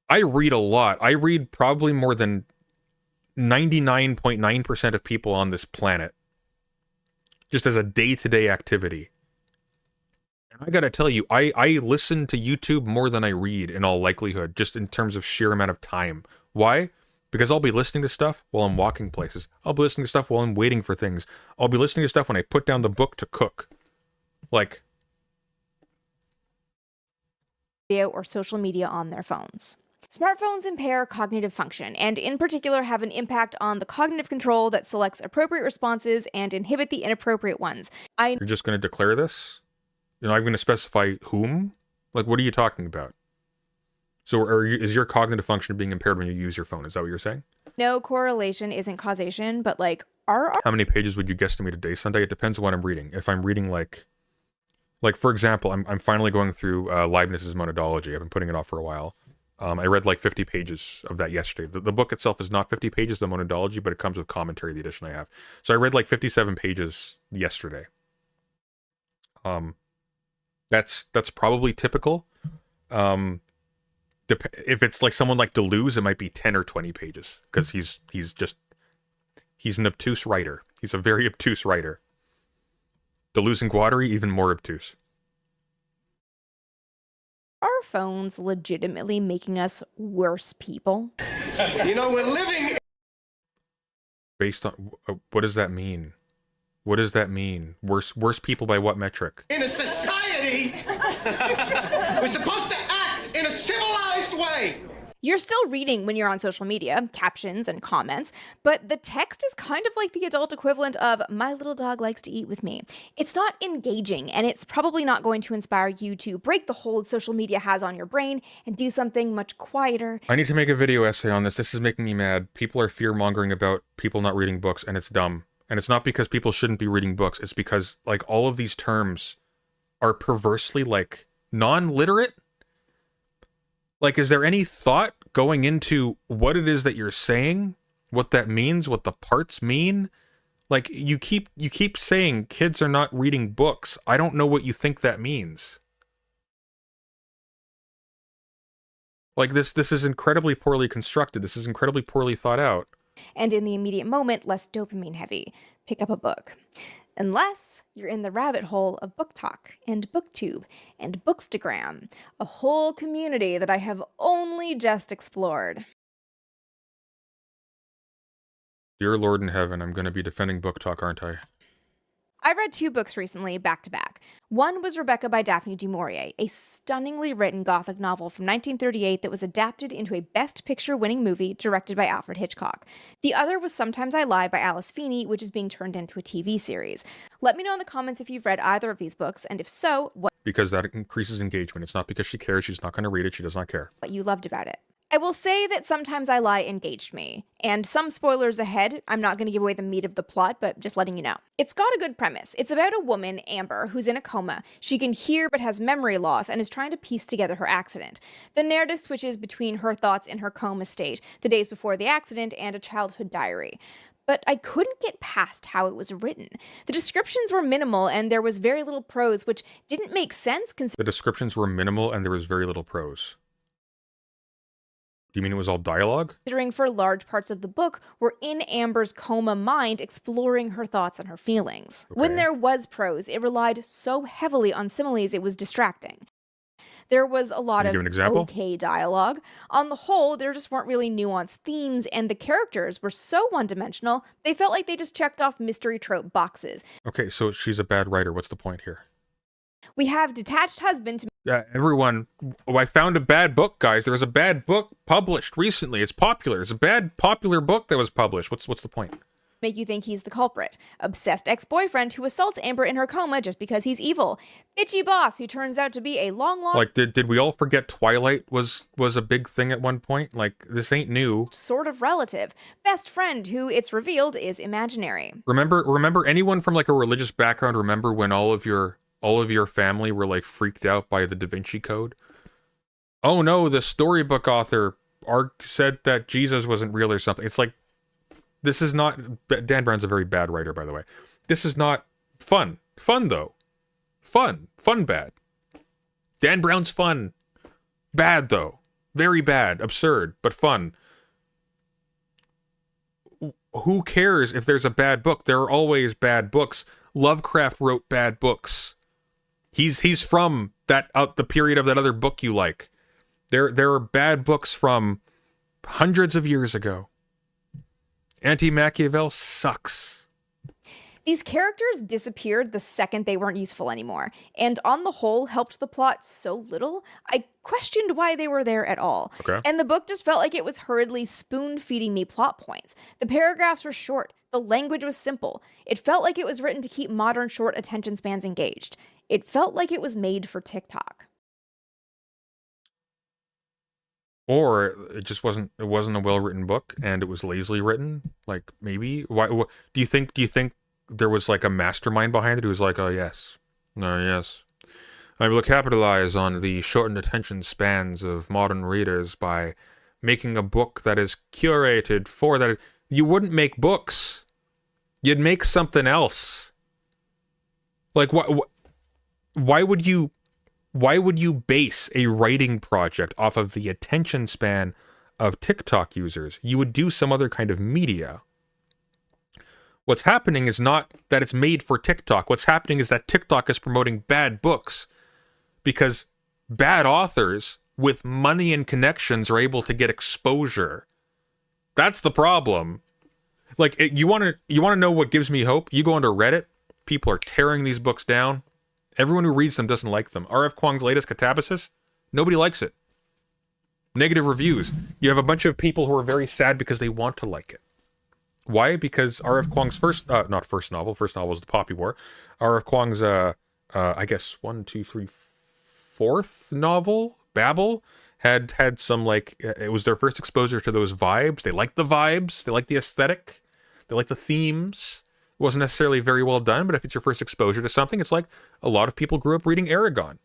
I read a lot. I read probably more than 99.9% of people on this planet. Just as a day-to-day activity. And I gotta tell you, I listen to YouTube more than I read, in all likelihood, just in terms of sheer amount of time. Why? Because I'll be listening to stuff while I'm walking places. I'll be listening to stuff while I'm waiting for things. I'll be listening to stuff when I put down the book to cook. Like... video or social media on their phones. Smartphones impair cognitive function, and in particular have an impact on the cognitive control that selects appropriate responses and inhibit the inappropriate ones. You're just going to declare this? You're not going to specify whom? Like, what are you talking about? So is your cognitive function being impaired when you use your phone? Is that what you're saying? No correlation isn't causation, but like, how many pages would you guestimate a day, Sunday? It depends on what I'm reading. If I'm reading like for example, I'm finally going through Leibniz's Monadology. I've been putting it off for a while. I read like 50 pages of that yesterday. The book itself is not 50 pages, the Monadology, but it comes with commentary, the edition I have. So I read like 57 pages yesterday. That's probably typical. If it's like someone like Deleuze, it might be 10 or 20 pages, because he's an obtuse writer. He's a very obtuse writer. Deleuze and Guattari, even more obtuse. Are phones legitimately making us worse people? You know, we're living... Based on... what does that mean? What does that mean? Worse people by what metric? in a society. We're supposed to act in a civilized way. You're still reading when you're on social media, captions and comments, but the text is kind of like the adult equivalent of "my little dog likes to eat with me." It's not engaging, and it's probably not going to inspire you to break the hold social media has on your brain and do something much quieter. I need to make a video essay on this. This is making me mad. People are fear-mongering about people not reading books, and it's dumb. And it's not because people shouldn't be reading books. It's because, like, all of these terms are perversely, like, non-literate. Like, is there any thought going into what it is that you're saying? What that means? What the parts mean? Like, you keep saying kids are not reading books. I don't know what you think that means. Like, this is incredibly poorly constructed. This is incredibly poorly thought out. And in the immediate moment, less dopamine heavy. Pick up a book. Unless you're in the rabbit hole of book talk and booktube and bookstagram, a whole community that I have only just explored. Dear Lord in heaven, I'm going to be defending book talk, aren't I? I read 2 books recently, back to back. One was Rebecca by Daphne du Maurier, a stunningly written Gothic novel from 1938 that was adapted into a Best Picture-winning movie directed by Alfred Hitchcock. The other was Sometimes I Lie by Alice Feeney, which is being turned into a TV series. Let me know in the comments if you've read either of these books, and if so, what Because that increases engagement. It's not because she cares. She's not going to read it. She does not care. you loved about it. I will say that Sometimes I Lie engaged me, and some spoilers ahead. I'm not going to give away the meat of the plot, but just letting you know. It's got a good premise. It's about a woman, Amber, who's in a coma. She can hear but has memory loss and is trying to piece together her accident. The narrative switches between her thoughts in her coma state, the days before the accident, and a childhood diary. But I couldn't get past how it was written. The descriptions were minimal, and there was very little prose, which didn't make sense The descriptions were minimal, and there was very little prose. Do you mean it was all dialogue? considering for large parts of the book were in Amber's coma mind exploring her thoughts and her feelings. When there was prose, it relied so heavily on similes it was distracting. There was a lot Can you of give an example? okay dialogue. On the whole, there just weren't really nuanced themes, and the characters were so one-dimensional, they felt like they just checked off mystery trope boxes. Okay, so she's a bad writer. What's the point here? We have detached husband to Everyone, I found a bad book, guys. There was a bad book published recently. It's popular. It's a bad popular book that was published. What's the point? make you think he's the culprit. Obsessed ex-boyfriend who assaults Amber in her coma just because he's evil. Bitchy boss who turns out to be a long-lost Like, did we all forget Twilight was a big thing at one point? Like, this ain't new. sort of relative. Best friend who, it's revealed, is imaginary. Remember anyone from like a religious background remember when all of your family were like freaked out by the Da Vinci Code? Oh no, the storybook author said that Jesus wasn't real or something. It's like, this is not... Dan Brown's a very bad writer, by the way. This is not fun. Fun, though. Fun. Fun bad. Dan Brown's fun. Bad, though. Very bad. Absurd, but fun. Who cares if there's a bad book? There are always bad books. Lovecraft wrote bad books. He's from that the period of that other book you like. There are bad books from hundreds of years ago. Anti-Machiavel sucks. These characters disappeared the second they weren't useful anymore, and on the whole helped the plot so little, I questioned why they were there at all. Okay. And the book just felt like it was hurriedly spoon-feeding me plot points. The paragraphs were short, the language was simple. It felt like it was written to keep modern short attention spans engaged. It felt like it was made for TikTok. Or it just wasn't a well-written book and it was lazily written. Like, maybe do you think there was like a mastermind behind it who was like, oh yes, I will capitalize on the shortened attention spans of modern readers by making a book that is curated for that. You wouldn't make books. You'd make something else. Like, why would you base a writing project off of the attention span of TikTok users? You would do some other kind of media. What's happening is not that it's made for TikTok. What's happening is that TikTok is promoting bad books because bad authors with money and connections are able to get exposure. That's the problem. Like, you want to know what gives me hope? You go onto Reddit, people are tearing these books down. Everyone who reads them doesn't like them. R.F. Kuang's latest Catabasis, nobody likes it. Negative reviews. You have a bunch of people who are very sad because they want to like it. Why? Because R.F. Kuang's first novel was The Poppy War. R.F. Kuang's, I guess, 4th novel, Babel, had some, like, it was their first exposure to those vibes. They liked the vibes. They liked the aesthetic. They liked the themes. It wasn't necessarily very well done, but if it's your first exposure to something, it's like a lot of people grew up reading Aragon.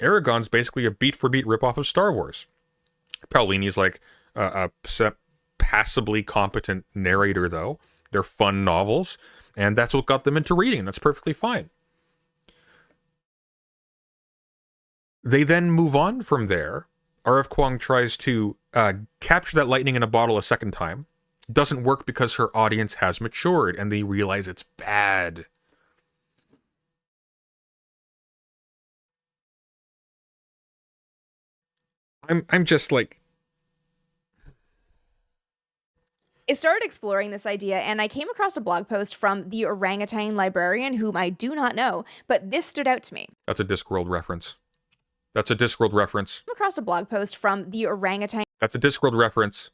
Aragon's basically a beat-for-beat ripoff of Star Wars. Paolini's like a passably competent narrator, though. They're fun novels, and that's what got them into reading. That's perfectly fine. They then move on from there. R.F. Kuang tries to capture that lightning in a bottle a second time. Doesn't work because her audience has matured and they realize it's bad. I'm just like, I started exploring this idea and I came across a blog post from the orangutan librarian, whom I do not know, but this stood out to me. That's a Discworld reference. That's a Discworld reference. I came across a blog post from the orangutan. That's a Discworld reference.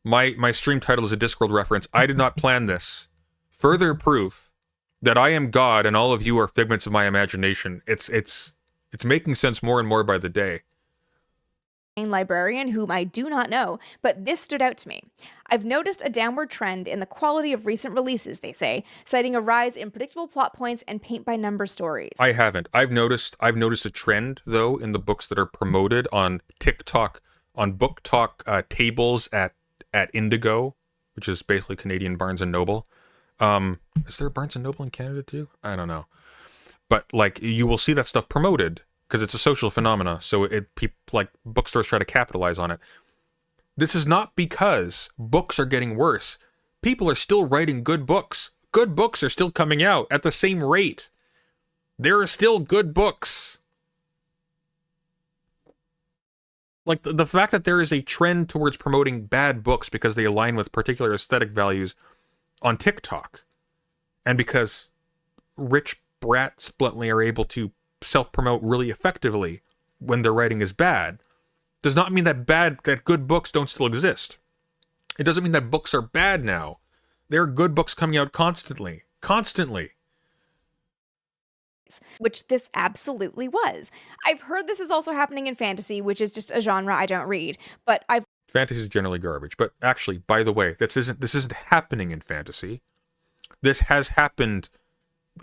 My stream title is a Discworld reference. I did not plan this. Further proof that I am God and all of you are figments of my imagination. It's making sense more and more by the day. Librarian, whom I do not know, but this stood out to me. I've noticed a downward trend in the quality of recent releases, they say, citing a rise in predictable plot points and paint-by-number stories. I haven't. I've noticed a trend, though, in the books that are promoted on TikTok, on Book Talk tables at Indigo, which is basically Canadian Barnes & Noble. Is there a Barnes & Noble in Canada, too? I don't know. But, like, you will see that stuff promoted, because it's a social phenomena, so like bookstores try to capitalize on it. This is not because books are getting worse. People are still writing good books. Good books are still coming out at the same rate. There are still good books. Like the fact that there is a trend towards promoting bad books because they align with particular aesthetic values on TikTok, and because rich brats bluntly are able to self-promote really effectively when their writing is bad, does not mean that good books don't still exist. It doesn't mean that books are bad now. There are good books coming out constantly. Which this absolutely was. I've heard this is also happening in fantasy, which is just a genre I don't read, but fantasy is generally garbage. But actually, by the way, this isn't happening in fantasy. This has happened.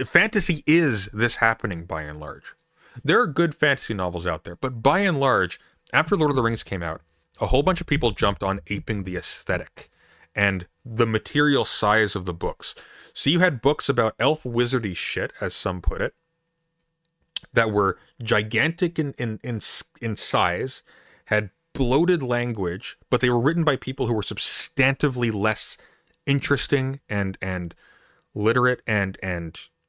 Fantasy is this happening by and large. There are good fantasy novels out there, but by and large, after Lord of the Rings came out, a whole bunch of people jumped on aping the aesthetic and the material size of the books. So you had books about elf wizardy shit, as some put it, that were gigantic in size, had bloated language, but they were written by people who were substantively less interesting and literate and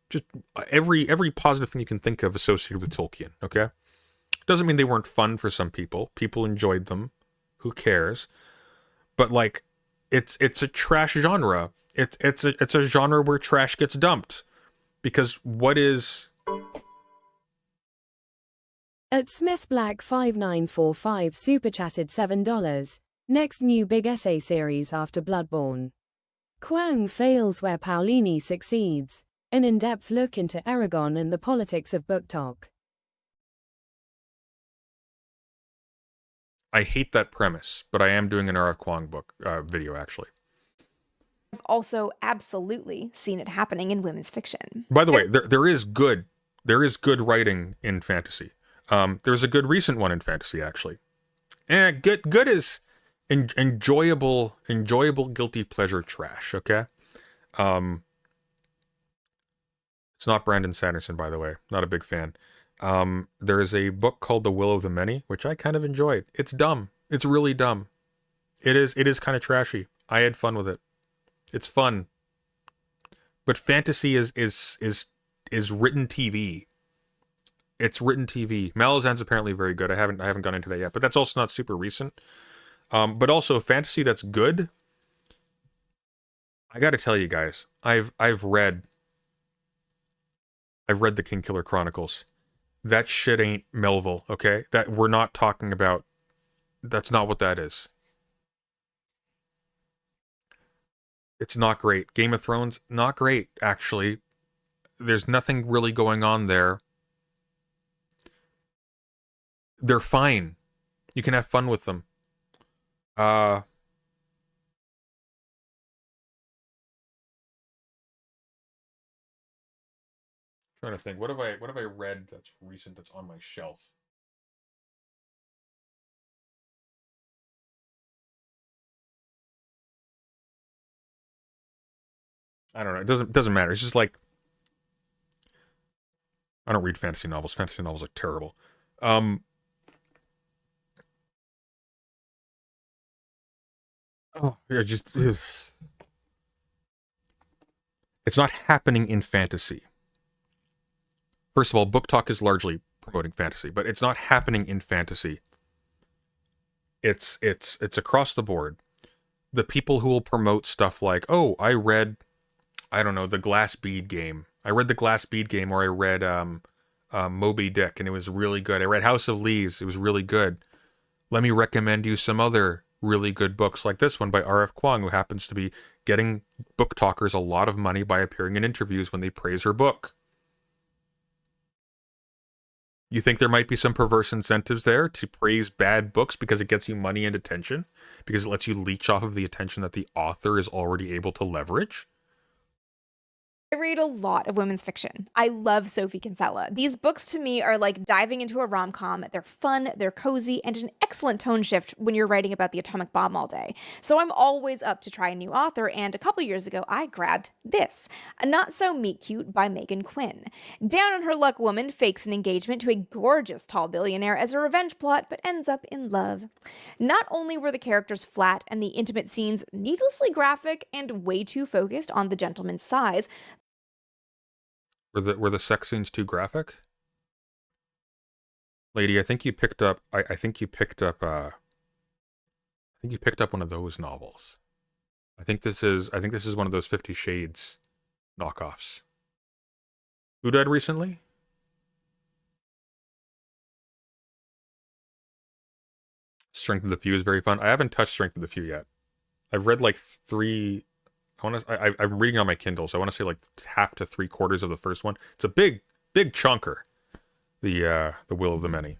just every positive thing you can think of associated with Tolkien, okay? Doesn't mean they weren't fun for some people. People enjoyed them. Who cares? But like, it's a trash genre. It's a genre where trash gets dumped. Because what is... At Smith Black 5945 super chatted $7. Next new big essay series after Bloodborne. Quang fails where Paolini succeeds. An in-depth look into Aragon and the politics of book talk. I hate that premise, but I am doing an R.F. Kuang book video, actually. I've also absolutely seen it happening in women's fiction. By the way, there is good writing in fantasy. There's a good recent one in fantasy, actually. And good is enjoyable guilty pleasure trash, okay? It's not Brandon Sanderson, by the way. Not a big fan. There is a book called The Will of the Many, which I kind of enjoyed. It's dumb. It's really dumb. It is kind of trashy. I had fun with it. It's fun. But fantasy is written TV. It's written TV. Malazan's apparently very good. I haven't gone into that yet, but that's also not super recent. But also fantasy that's good. I got to tell you guys, I've read the Kingkiller Chronicles. That shit ain't Melville, okay? That we're not talking about. That's not what that is. It's not great. Game of Thrones, not great, actually. There's nothing really going on there. They're fine. You can have fun with them. Trying to think. What have I read that's recent that's on my shelf? I don't know. It doesn't matter. It's just like I don't read fantasy novels. Fantasy novels are terrible. Oh, yeah, just it's not happening in fantasy. First of all, Book Talk is largely promoting fantasy, but it's not happening in fantasy. It's across the board. the people who will promote stuff like, oh, I read, I don't know, the Glass Bead game. I read the Glass Bead game, or I read Moby Dick, and it was really good. I read House of Leaves. It was really good. Let me recommend you some other really good books like this one by R.F. Kuang, who happens to be getting book talkers a lot of money by appearing in interviews when they praise her book. You think there might be some perverse incentives there to praise bad books because it gets you money and attention? Because it lets you leech off of the attention that the author is already able to leverage? I read a lot of women's fiction. I love Sophie Kinsella. These books to me are like diving into a rom-com. They're fun, they're cozy, and an excellent tone shift when you're writing about the atomic bomb all day. So I'm always up to try a new author, and a couple years ago I grabbed this, A Not So Meet Cute by Megan Quinn. Down on her luck woman fakes an engagement to a gorgeous tall billionaire as a revenge plot, but ends up in love. Not only were the characters flat and the intimate scenes needlessly graphic and way too focused on the gentleman's size, Were the sex scenes too graphic? Lady, I think you picked up I think you picked up one of those novels. I think this is one of those 50 Shades knockoffs. Who died recently? Strength of the Few is very fun. I haven't touched Strength of the Few yet. I've read like 3. I'm reading on my Kindle, so I want to say like half to 3/4 of the first one. It's a big chunker, the Will of the Many,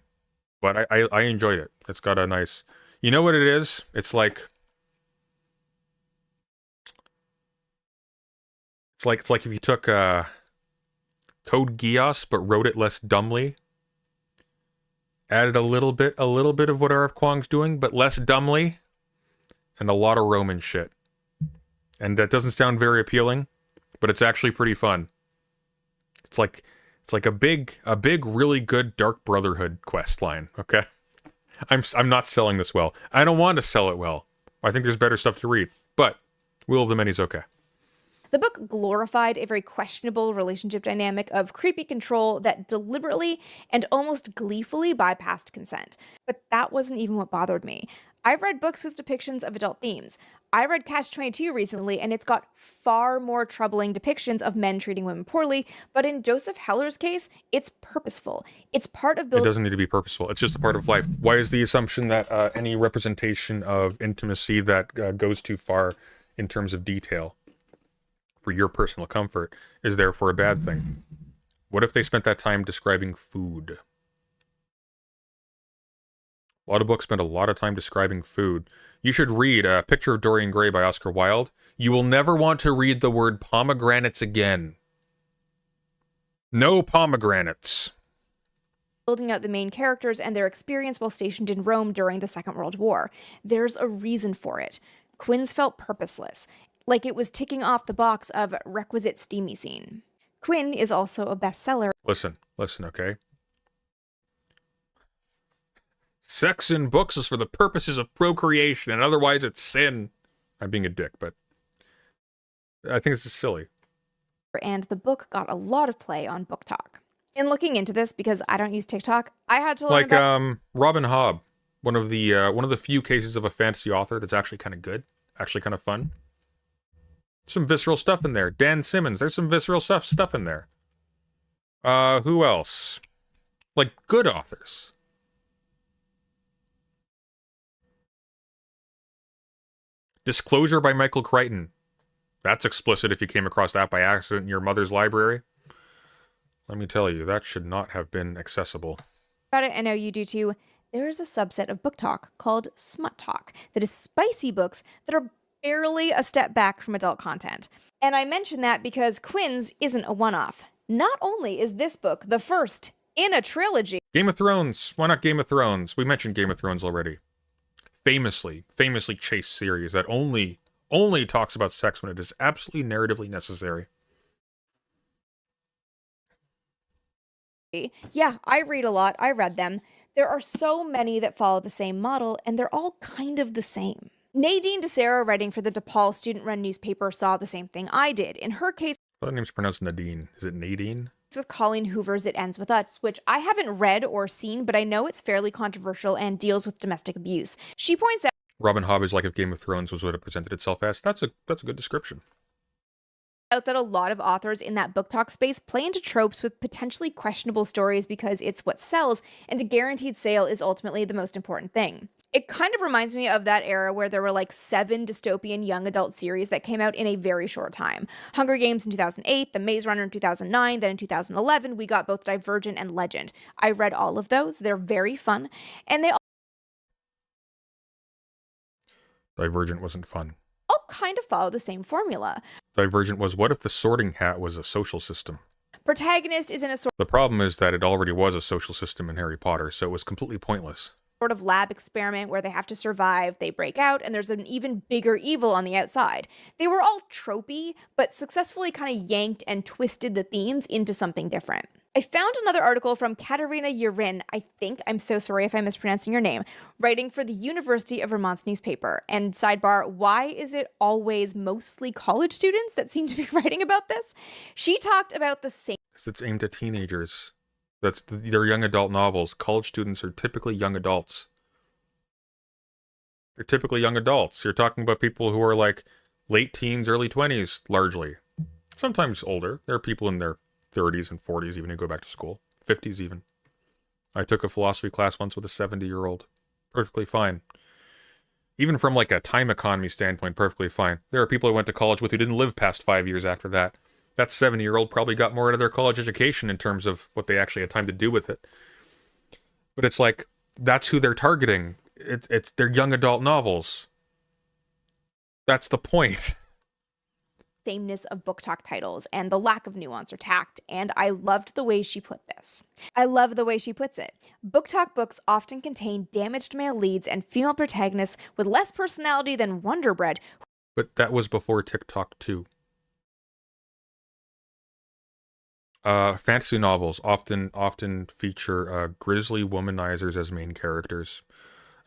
but I enjoyed it. It's got a nice, you know what it is? It's like if you took Code Geass but wrote it less dumbly, added a little bit of what R.F. Kuang's doing, but less dumbly, and a lot of Roman shit. And that doesn't sound very appealing, but it's actually pretty fun. It's like a big, really good Dark Brotherhood quest line. Okay, I'm not selling this well. I don't want to sell it well. I think there's better stuff to read. But Will of the Many's okay. The book glorified a very questionable relationship dynamic of creepy control that deliberately and almost gleefully bypassed consent. But that wasn't even what bothered me. I've read books with depictions of adult themes. I read Catch-22 recently, and it's got far more troubling depictions of men treating women poorly, but in Joseph Heller's case, it's purposeful. It's part of building... It doesn't need to be purposeful. It's just a part of life. Why is the assumption that any representation of intimacy that goes too far in terms of detail for your personal comfort is therefore a bad thing? What if they spent that time describing food? A lot of books spend a lot of time describing food. You should read A Picture of Dorian Gray by Oscar Wilde. You will never want to read the word pomegranates again. No pomegranates. Building out the main characters and their experience while stationed in Rome during the Second World War. There's a reason for it. Quinn's felt purposeless, like it was ticking off the box of requisite steamy scene. Quinn is also a bestseller. Listen, okay? Sex in books is for the purposes of procreation, and otherwise it's sin. I'm being a dick, but I think this is silly. And the book got a lot of play on Book Talk. In looking into this, because I don't use TikTok, I had to learn about... Robin Hobb, one of the few cases of a fantasy author that's actually kind of good, actually kind of fun. Some visceral stuff in there. Dan Simmons, there's some visceral stuff in there. Who else? Like, good authors. Disclosure by Michael Crichton. That's explicit if you came across that by accident in your mother's library. Let me tell you, that should not have been accessible. About it, I know you do too. There is a subset of Book Talk called Smut Talk that is spicy books that are barely a step back from adult content. And I mention that because Quinn's isn't a one-off. Not only is this book the first in a trilogy. Game of Thrones. Why not Game of Thrones? We mentioned Game of Thrones already. Famously chased series that only talks about sex when it is absolutely narratively necessary. Yeah, I read a lot. I read them. There are so many that follow the same model, and they're all kind of the same. Nadine DeSera, writing for the DePaul student-run newspaper, saw the same thing I did. In her case... That name's pronounced Nadine. Is it Nadine? With Colleen Hoover's It Ends With Us, which I haven't read or seen, but I know it's fairly controversial and deals with domestic abuse. She points out... Robin Hobb is like if Game of Thrones was what it presented itself as. That's a good description. Out that a lot of authors in that book talk space play into tropes with potentially questionable stories because it's what sells, and a guaranteed sale is ultimately the most important thing. It kind of reminds me of that era where there were like 7 dystopian young adult series that came out in a very short time. Hunger Games in 2008, The Maze Runner in 2009, then in 2011 we got both Divergent and Legend. I read all of those, they're very fun, and they Divergent wasn't fun. all kind of follow the same formula. Divergent was, what if the Sorting Hat was a social system? Protagonist is in a The problem is that it already was a social system in Harry Potter, so it was completely pointless. sort of lab experiment where they have to survive, they break out, and there's an even bigger evil on the outside. They were all tropey, but successfully kind of yanked and twisted the themes into something different. I found another article from Katerina Urin, I'm so sorry if I'm mispronouncing your name, writing for the University of Vermont's newspaper. And sidebar, why is it always mostly college students that seem to be writing about this? She talked about the same. It's aimed at teenagers. They're young adult novels. College students are typically young adults. They're typically young adults. You're talking about people who are like late teens, early 20s, largely. Sometimes older. There are people in their 30s and 40s even who go back to school. 50s even. I took a philosophy class once with a 70-year-old. Perfectly fine. Even from like a time economy standpoint, perfectly fine. There are people I went to college with who didn't live past 5 years after that. That 70-year-old probably got more out of their college education in terms of what they actually had time to do with it. But it's like, that's who they're targeting. It's their young adult novels. That's the point. Sameness of book talk titles and the lack of nuance or tact, and I loved the way she put this. I love the way she puts it. Book talk books often contain damaged male leads and female protagonists with less personality than Wonder Bread. But that was before TikTok too. Fantasy novels often feature grisly womanizers as main characters,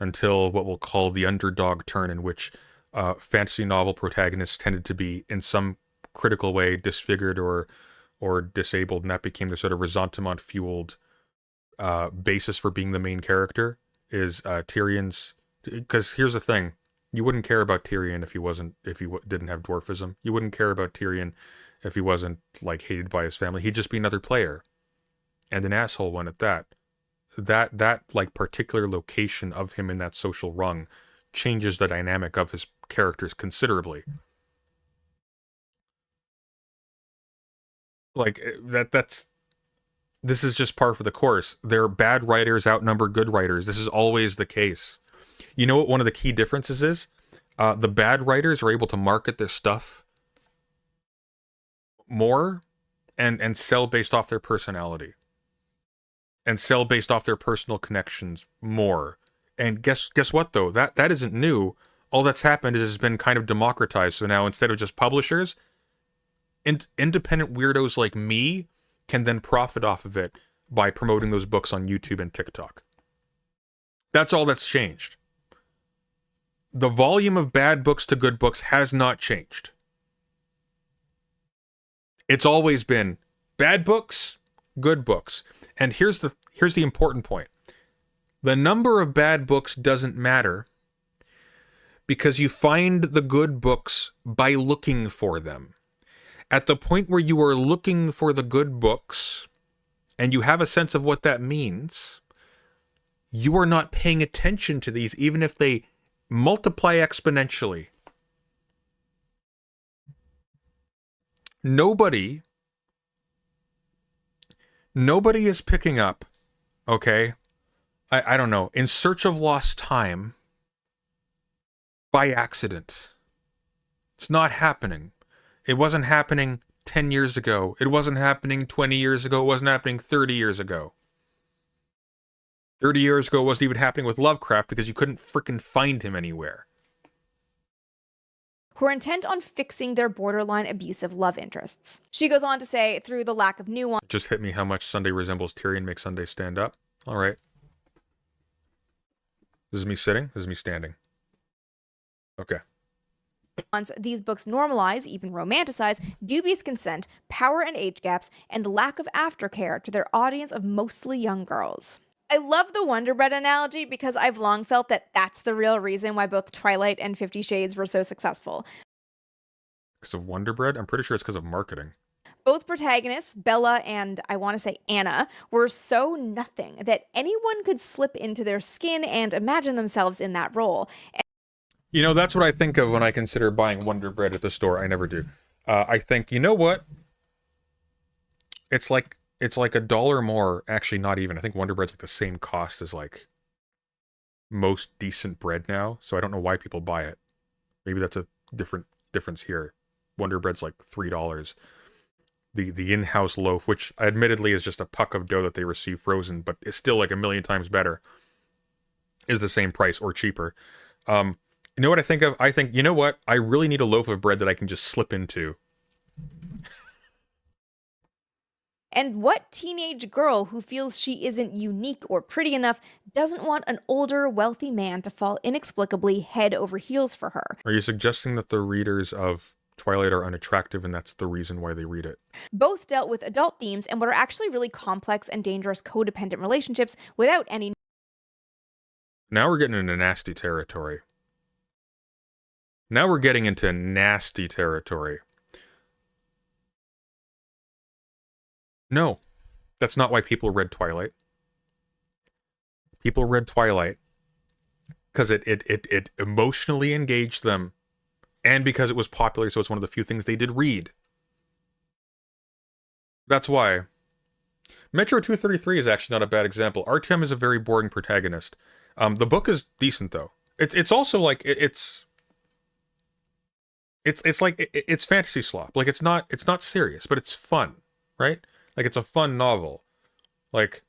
until what we'll call the underdog turn, in which fantasy novel protagonists tended to be in some critical way disfigured or disabled, and that became the sort of resentment fueled basis for being the main character. Is Tyrion's, because here's the thing, you wouldn't care about Tyrion if he didn't have dwarfism. You wouldn't care about Tyrion if he wasn't like hated by his family. He'd just be another player, and an asshole one at that. That like particular location of him in that social rung changes the dynamic of his characters considerably. Like this is just par for the course. Their bad writers outnumber good writers. This is always the case. You know what one of the key differences is? The bad writers are able to market their stuff more and sell based off their personality. And sell based off their personal connections more. And guess what though? That isn't new. All that's happened is it's been kind of democratized. So now instead of just publishers, independent weirdos like me can then profit off of it by promoting those books on YouTube and TikTok. That's all that's changed. The volume of bad books to good books has not changed. It's always been bad books, good books. And here's the important point. The number of bad books doesn't matter because you find the good books by looking for them. At the point where you are looking for the good books and you have a sense of what that means, you are not paying attention to these, even if they multiply exponentially. Nobody is picking up, okay, I don't know, In Search of Lost Time by accident. It's not happening. It wasn't happening 10 years ago. It wasn't happening 20 years ago. It wasn't happening 30 years ago. 30 years ago it wasn't even happening with Lovecraft because you couldn't frickin' find him anywhere. Who are intent on fixing their borderline abusive love interests. She goes on to say, through the lack of nuance. It just hit me how much Sunday resembles Tyrion makes Sunday stand up. All right. This is me sitting. This is me standing. Okay. Once these books normalize, even romanticize, dubious consent, power and age gaps, and lack of aftercare to their audience of mostly young girls. I love the Wonder Bread analogy because I've long felt that that's the real reason why both Twilight and 50 Shades were so successful. Because of Wonder Bread? I'm pretty sure it's because of marketing. Both protagonists, Bella and I want to say Anna, were so nothing that anyone could slip into their skin and imagine themselves in that role. You know, that's what I think of when I consider buying Wonder Bread at the store. I never do. I think, you know what? It's like $1 more. Actually, not even. I think Wonder Bread's like the same cost as like most decent bread now. So I don't know why people buy it. Maybe that's a difference here. Wonder Bread's like $3. The in-house loaf, which admittedly is just a puck of dough that they receive frozen, but it's still like a million times better, is the same price or cheaper. You know what I think of? I think, you know what? I really need a loaf of bread that I can just slip into. And what teenage girl who feels she isn't unique or pretty enough doesn't want an older, wealthy man to fall inexplicably head over heels for her? Are you suggesting that the readers of Twilight are unattractive and that's the reason why they read it? Both dealt with adult themes and what are actually really complex and dangerous codependent relationships without any. Now we're getting into nasty territory. Now we're getting into nasty territory. No, that's not why people read Twilight. People read Twilight because it emotionally engaged them, and because it was popular, so it's one of the few things they did read. That's why. Metro 233 is actually not a bad example. Artyom is a very boring protagonist. The book is decent though. It's also like it's like it's fantasy slop. Like it's not serious, but it's fun, right? Like it's a fun novel. Like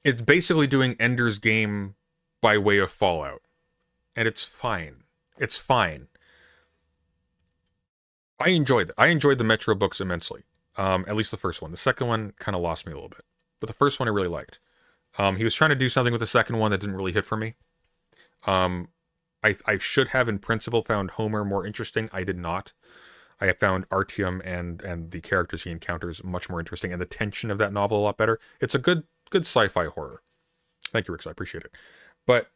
it's basically doing Ender's Game by way of Fallout, and it's fine. It's fine. I enjoyed it. I enjoyed the Metro books immensely. At least the first one. The second one kind of lost me a little bit, but the first one I really liked. He was trying to do something with the second one that didn't really hit for me. I should have, in principle, found Homer more interesting. I did not. I have found Artyom and the characters he encounters much more interesting, and the tension of that novel a lot better. It's a good sci-fi horror. Thank you, Rix. I appreciate it. But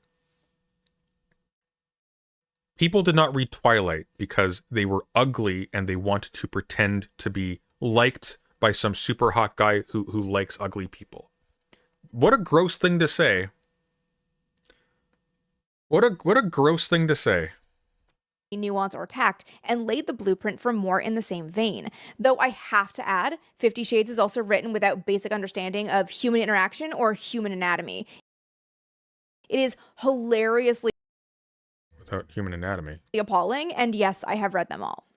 people did not read Twilight because they were ugly and they wanted to pretend to be liked by some super hot guy who likes ugly people. What a gross thing to say. What a gross thing to say. Nuance or tact, and laid the blueprint for more in the same vein. Though I have to add, 50 Shades is also written without basic understanding of human interaction or human anatomy. It is hilariously Without human anatomy. appalling, and yes, I have read them all.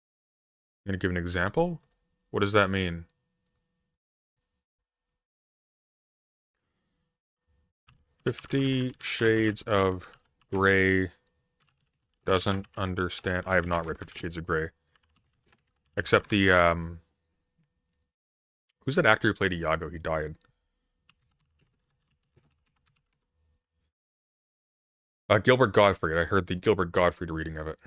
You gonna give an example? What does that mean? 50 Shades of Grey doesn't understand. I have not read 50 Shades of Grey. Except the, who's that actor who played Iago? He died. Gilbert Gottfried. I heard the Gilbert Gottfried reading of it.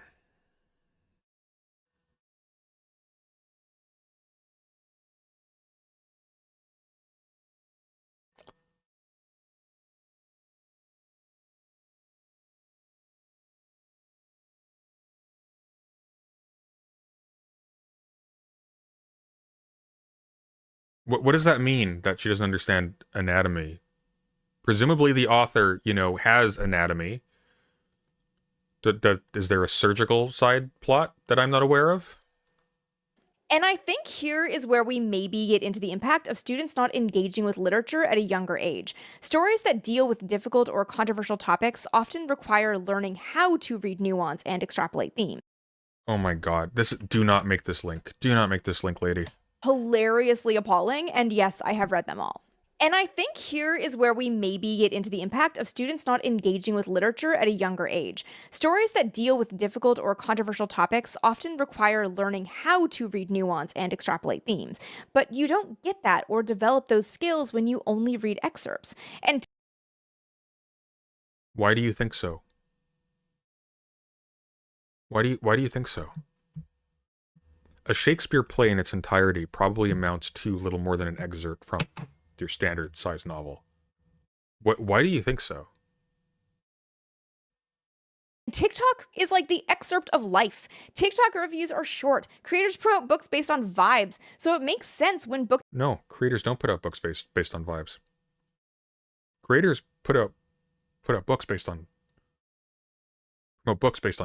What does that mean, that she doesn't understand anatomy? Presumably the author, you know, has anatomy. Is there a surgical side plot that I'm not aware of? And I think here is where we maybe get into the impact of students not engaging with literature at a younger age. Stories that deal with difficult or controversial topics often require learning how to read nuance and extrapolate themes. Oh my god. Do not make this link. Do not make this link, lady. Hilariously appalling, and yes, I have read them all. And I think here is where we maybe get into the impact of students not engaging with literature at a younger age. Stories that deal with difficult or controversial topics often require learning how to read nuance and extrapolate themes, but you don't get that or develop those skills when you only read excerpts. And why do you think so? Why do you think so? A Shakespeare play in its entirety probably amounts to little more than an excerpt from your standard size novel. Why do you think so? TikTok is like the excerpt of life. TikTok reviews are short. Creators promote books based on vibes, so it makes sense when book. No, creators don't put out books based on vibes. Creators put out books based on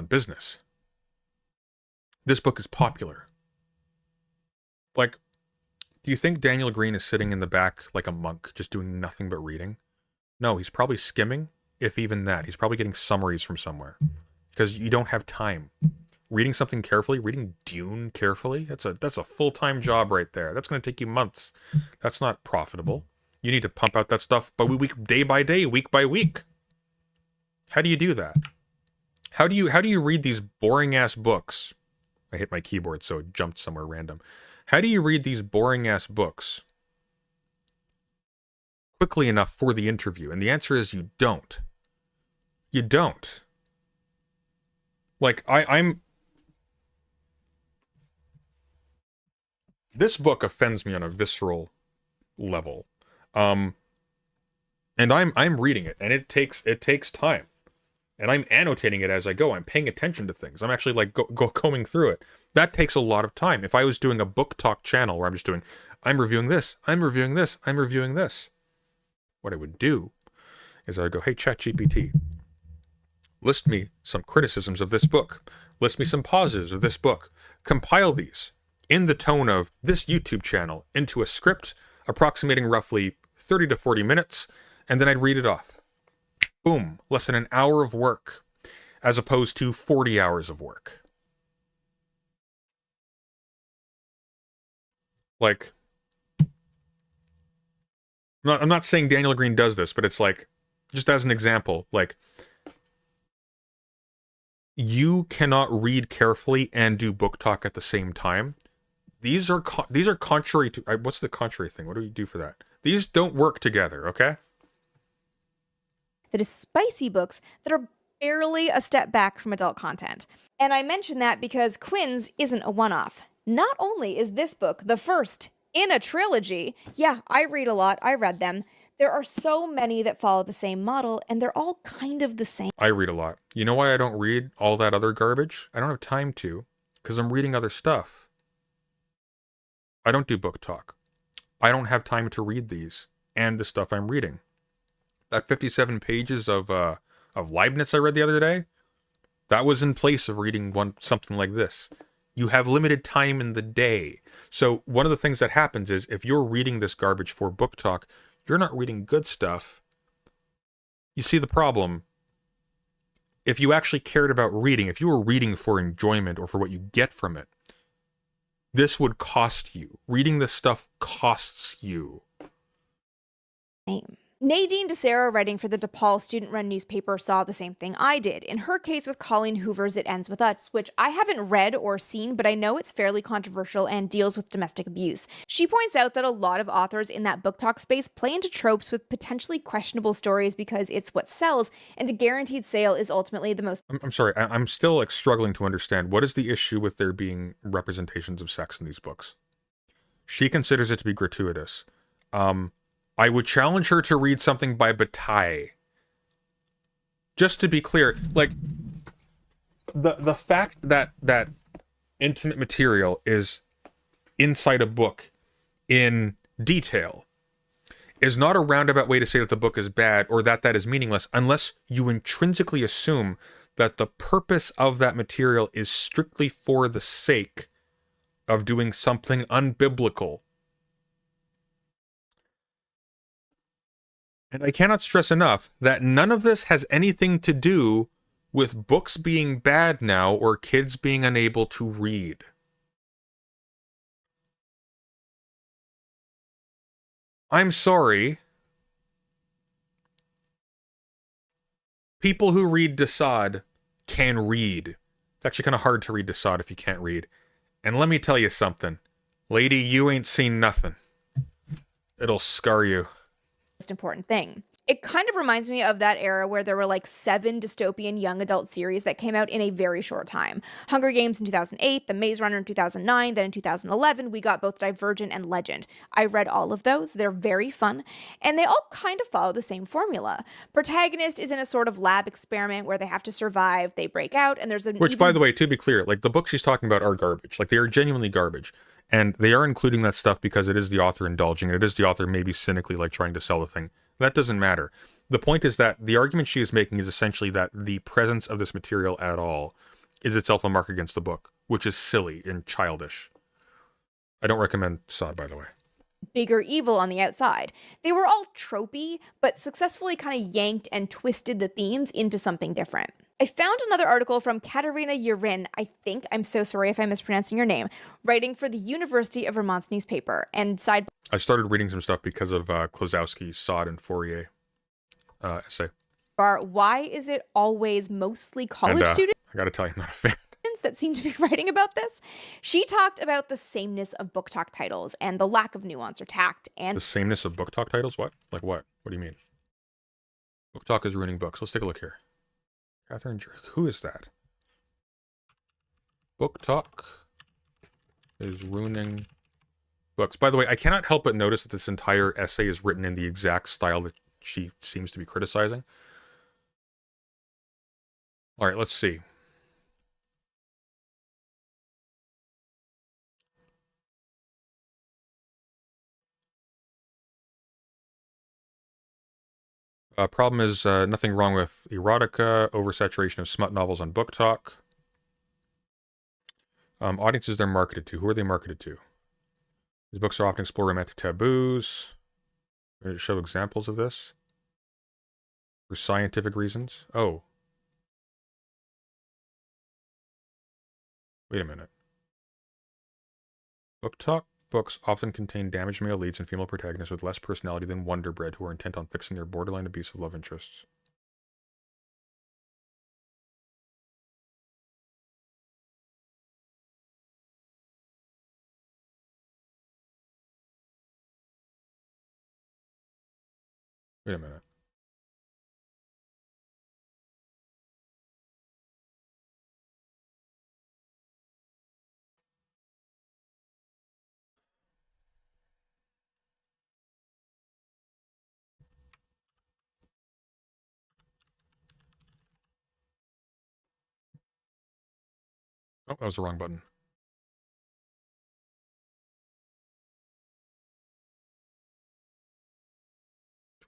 business. This book is popular. Like, do you think Daniel Green is sitting in the back like a monk, just doing nothing but reading? No, he's probably skimming, if even that. He's probably getting summaries from somewhere. Because you don't have time. Reading something carefully, reading Dune carefully, that's a full-time job right there. That's going to take you months. That's not profitable. You need to pump out that stuff day by day, week by week. How do you do that? How do you read these boring-ass books? I hit my keyboard, so it jumped somewhere random. How do you read these boring-ass books quickly enough for the interview? And the answer is you don't. You don't. Like, I'm... This book offends me on a visceral level. And I'm reading it, and it takes time. And I'm annotating it as I go. I'm paying attention to things. I'm actually like combing through it. That takes a lot of time. If I was doing a book talk channel where I'm just doing, I'm reviewing this, I'm reviewing this, I'm reviewing this. What I would do is I would go, hey, ChatGPT, list me some criticisms of this book. List me some positives of this book. Compile these in the tone of this YouTube channel into a script approximating roughly 30 to 40 minutes, and then I'd read it off. Boom, less than an hour of work, as opposed to 40 hours of work. Like, I'm not saying Daniel Green does this, but it's like, just as an example, like, you cannot read carefully and do book talk at the same time. These are contrary to, what's the contrary thing? What do you do for that? These don't work together, okay? That is spicy books that are barely a step back from adult content. And I mention that because Quinn's isn't a one-off. Not only is this book the first in a trilogy, yeah, I read a lot, I read them, there are so many that follow the same model, and they're all kind of the same. I read a lot. You know why I don't read all that other garbage? I don't have time to, because I'm reading other stuff. I don't do book talk. I don't have time to read these and the stuff I'm reading. That 57 pages of Leibniz I read the other day, that was in place of reading something like this. You have limited time in the day. So one of the things that happens is if you're reading this garbage for book talk, you're not reading good stuff. You see the problem. If you actually cared about reading, if you were reading for enjoyment or for what you get from it, this would cost you. Reading this stuff costs you. Nadine DeSera, writing for the DePaul student-run newspaper, saw the same thing I did. In her case with Colleen Hoover's It Ends With Us, which I haven't read or seen, but I know it's fairly controversial and deals with domestic abuse. She points out that a lot of authors in that book talk space play into tropes with potentially questionable stories because it's what sells, and a guaranteed sale is ultimately the most... I'm sorry, I'm still struggling to understand. What is the issue with there being representations of sex in these books? She considers it to be gratuitous. I would challenge her to read something by Bataille. Just to be clear, like, the fact that intimate material is inside a book in detail is not a roundabout way to say that the book is bad or that is meaningless, unless you intrinsically assume that the purpose of that material is strictly for the sake of doing something unbiblical. And I cannot stress enough that none of this has anything to do with books being bad now or kids being unable to read. I'm sorry. People who read de Sade can read. It's actually kind of hard to read de Sade if you can't read. And let me tell you something. Lady, you ain't seen nothing. It'll scar you. Most important thing. It kind of reminds me of that era where there were like 7 dystopian young adult series that came out in a very short time. Hunger Games in 2008, The Maze Runner in 2009, then in 2011 we got both Divergent and Legend. I read all of those, they're very fun, and they all kind of follow the same formula. Protagonist is in a sort of lab experiment where they have to survive, they break out, and there's an Which, by the way, to be clear, like the books she's talking about are garbage. Like they are genuinely garbage. And they are including that stuff because it is the author indulging, and it is the author maybe cynically like trying to sell the thing. That doesn't matter. The point is that the argument she is making is essentially that the presence of this material at all is itself a mark against the book, which is silly and childish. I don't recommend Sod, by the way. bigger evil on the outside. They were all tropey, but successfully kind of yanked and twisted the themes into something different. I found another article from Katerina Urin, I'm so sorry if I'm mispronouncing your name, writing for the University of Vermont's newspaper, and I started reading some stuff because of Klosowski's Sod and Fourier essay. why is it always mostly college students I gotta tell you, I'm not a fan. that seem to be writing about this? She talked about the sameness of book talk titles and the lack of nuance or tact, and The sameness of book talk titles? What? Like what? What do you mean? Book talk is ruining books. Let's take a look here. Catherine Jerk. Who is that? Book talk is ruining books. By the way, I cannot help but notice that this entire essay is written in the exact style that she seems to be criticizing. All right, let's see. Problem is nothing wrong with erotica, oversaturation of smut novels on Book Talk. Audiences they're marketed to. Who are they marketed to? These books are often explore romantic taboos. Going to show examples of this for scientific reasons. Oh. Wait a minute. Book Talk books often contain damaged male leads and female protagonists with less personality than Wonder Bread, who are intent on fixing their borderline abusive love interests. Wait a minute. Oh, that was the wrong button.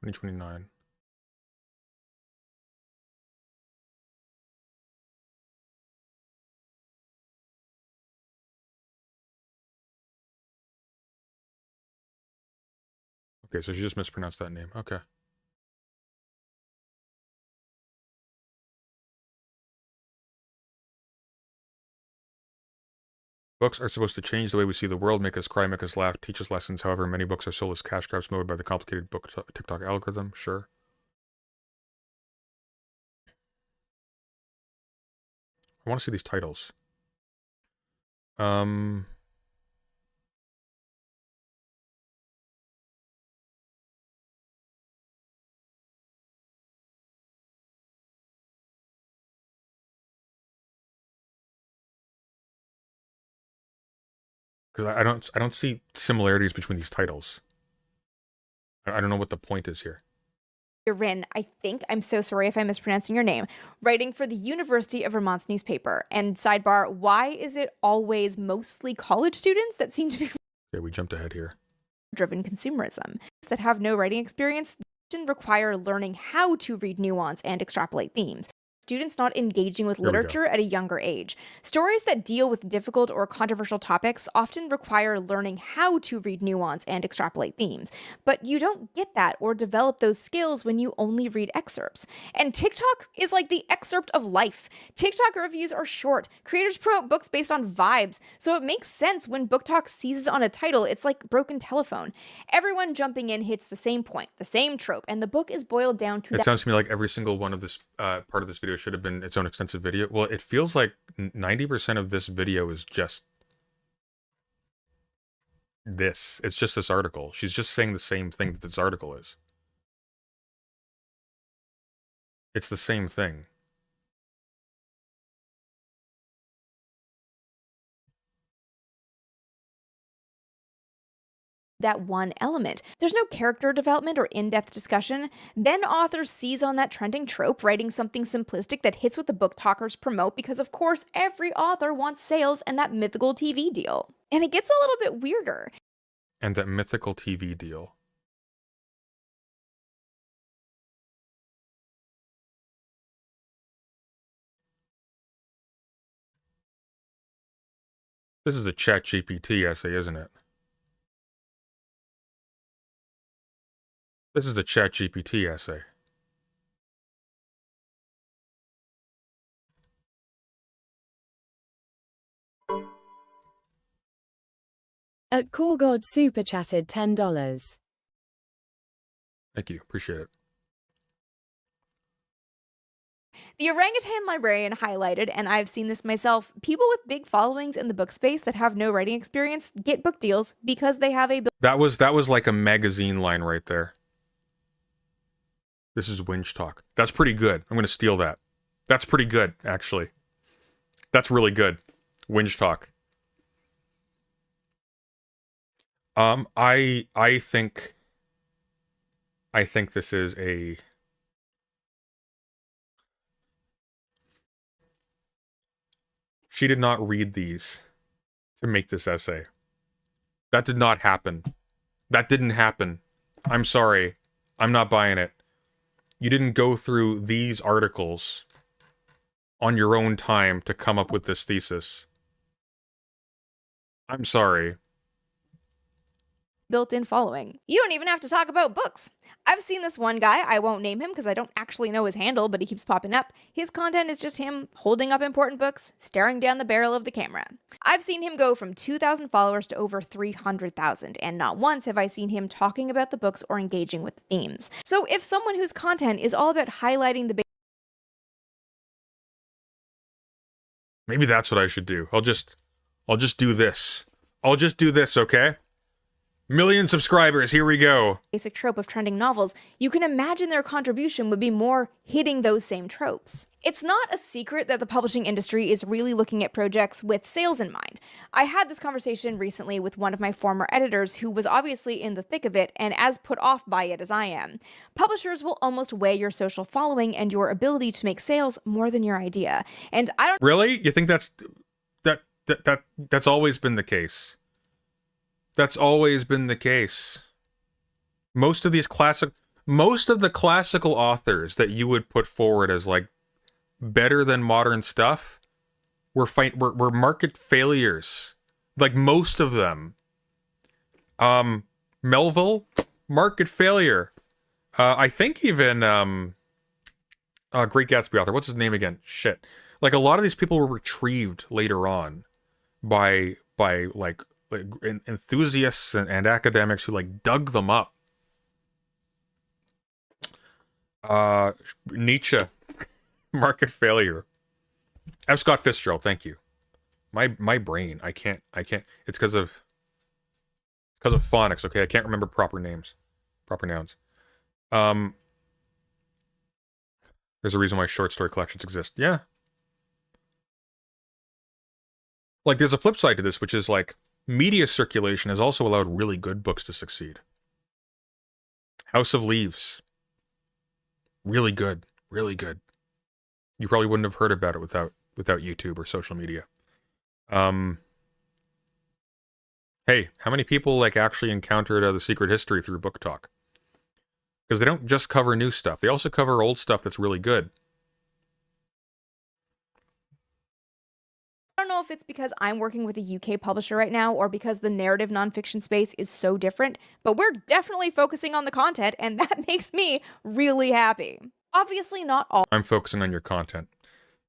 $20.29. Okay, so she just mispronounced that name. Okay. Books are supposed to change the way we see the world, make us cry, make us laugh, teach us lessons. However, many books are soulless cash grabs mode by the complicated book TikTok algorithm. Sure. I want to see these titles. Because I don't see similarities between these titles. I don't know what the point is here. Rin, I'm so sorry if I'm mispronouncing your name, writing for the University of Vermont's newspaper, and sidebar, why is it always mostly college students that seem to be Okay, we jumped ahead here. driven consumerism that have no writing experience often require learning how to read nuance and extrapolate themes. Students not engaging with Here we go. literature at a younger age. Stories that deal with difficult or controversial topics often require learning how to read nuance and extrapolate themes. But you don't get that or develop those skills when you only read excerpts. And TikTok is like the excerpt of life. TikTok reviews are short. Creators promote books based on vibes. So it makes sense when Book Talk seizes on a title, it's like broken telephone. Everyone jumping in hits the same point, the same trope, and the book is boiled down to It that. sounds to me like every single one of this part of this video should have been its own extensive video. Well, it feels like 90% of this video is just this. It's just this article. She's just saying the same thing that this article is. It's the same thing. That one element. There's no character development or in-depth discussion. Then authors seize on that trending trope, writing something simplistic that hits what the book talkers promote because of course every author wants sales and that mythical TV deal. And it gets a little bit weirder. And that mythical TV deal. This is a ChatGPT essay, isn't it? This is a ChatGPT essay. At Core God super chatted $10. Thank you. Appreciate it. The orangutan librarian highlighted, and I've seen this myself, people with big followings in the book space that have no writing experience get book deals because they have a That was like a magazine line right there. This is Winch Talk. That's pretty good. I'm going to steal that. That's pretty good, actually. That's really good. Winch Talk. I think this is a... She did not read these to make this essay. That did not happen. That didn't happen. I'm sorry. I'm not buying it. You didn't go through these articles on your own time to come up with this thesis. I'm sorry. built-in following. You don't even have to talk about books. I've seen this one guy, I won't name him because I don't actually know his handle, but he keeps popping up. His content is just him holding up important books, staring down the barrel of the camera. I've seen him go from 2,000 followers to over 300,000, and not once have I seen him talking about the books or engaging with the themes. So if someone whose content is all about highlighting the Maybe that's what I should do. I'll just do this. I'll just do this, okay? 1,000,000 subscribers, here we go. basic trope of trending novels, you can imagine their contribution would be more hitting those same tropes. It's not a secret that the publishing industry is really looking at projects with sales in mind. I had this conversation recently with one of my former editors who was obviously in the thick of it and as put off by it as I am. Publishers will almost weigh your social following and your ability to make sales more than your idea. And I don't Really? You think that's always been the case? That's always been the case. Most of the classical authors that you would put forward as like better than modern stuff were market failures. Like most of them. Melville, market failure. I think even Great Gatsby author. What's his name again? Shit. Like a lot of these people were retrieved later on by like enthusiasts and academics who like dug them up. Nietzsche, market failure. F. Scott Fitzgerald, thank you. My brain, I can't. It's because of phonics. Okay, I can't remember proper nouns. There's a reason why short story collections exist. Yeah. Like there's a flip side to this, which is like media circulation has also allowed really good books to succeed. House of Leaves. Really good. Really good. You probably wouldn't have heard about it without YouTube or social media. Hey, how many people like actually encountered The Secret History through Book Talk? Because they don't just cover new stuff. They also cover old stuff that's really good. I don't know if it's because I'm working with a UK publisher right now or because the narrative nonfiction space is so different, but we're definitely focusing on the content, and that makes me really happy. Obviously not all, I'm focusing on your content.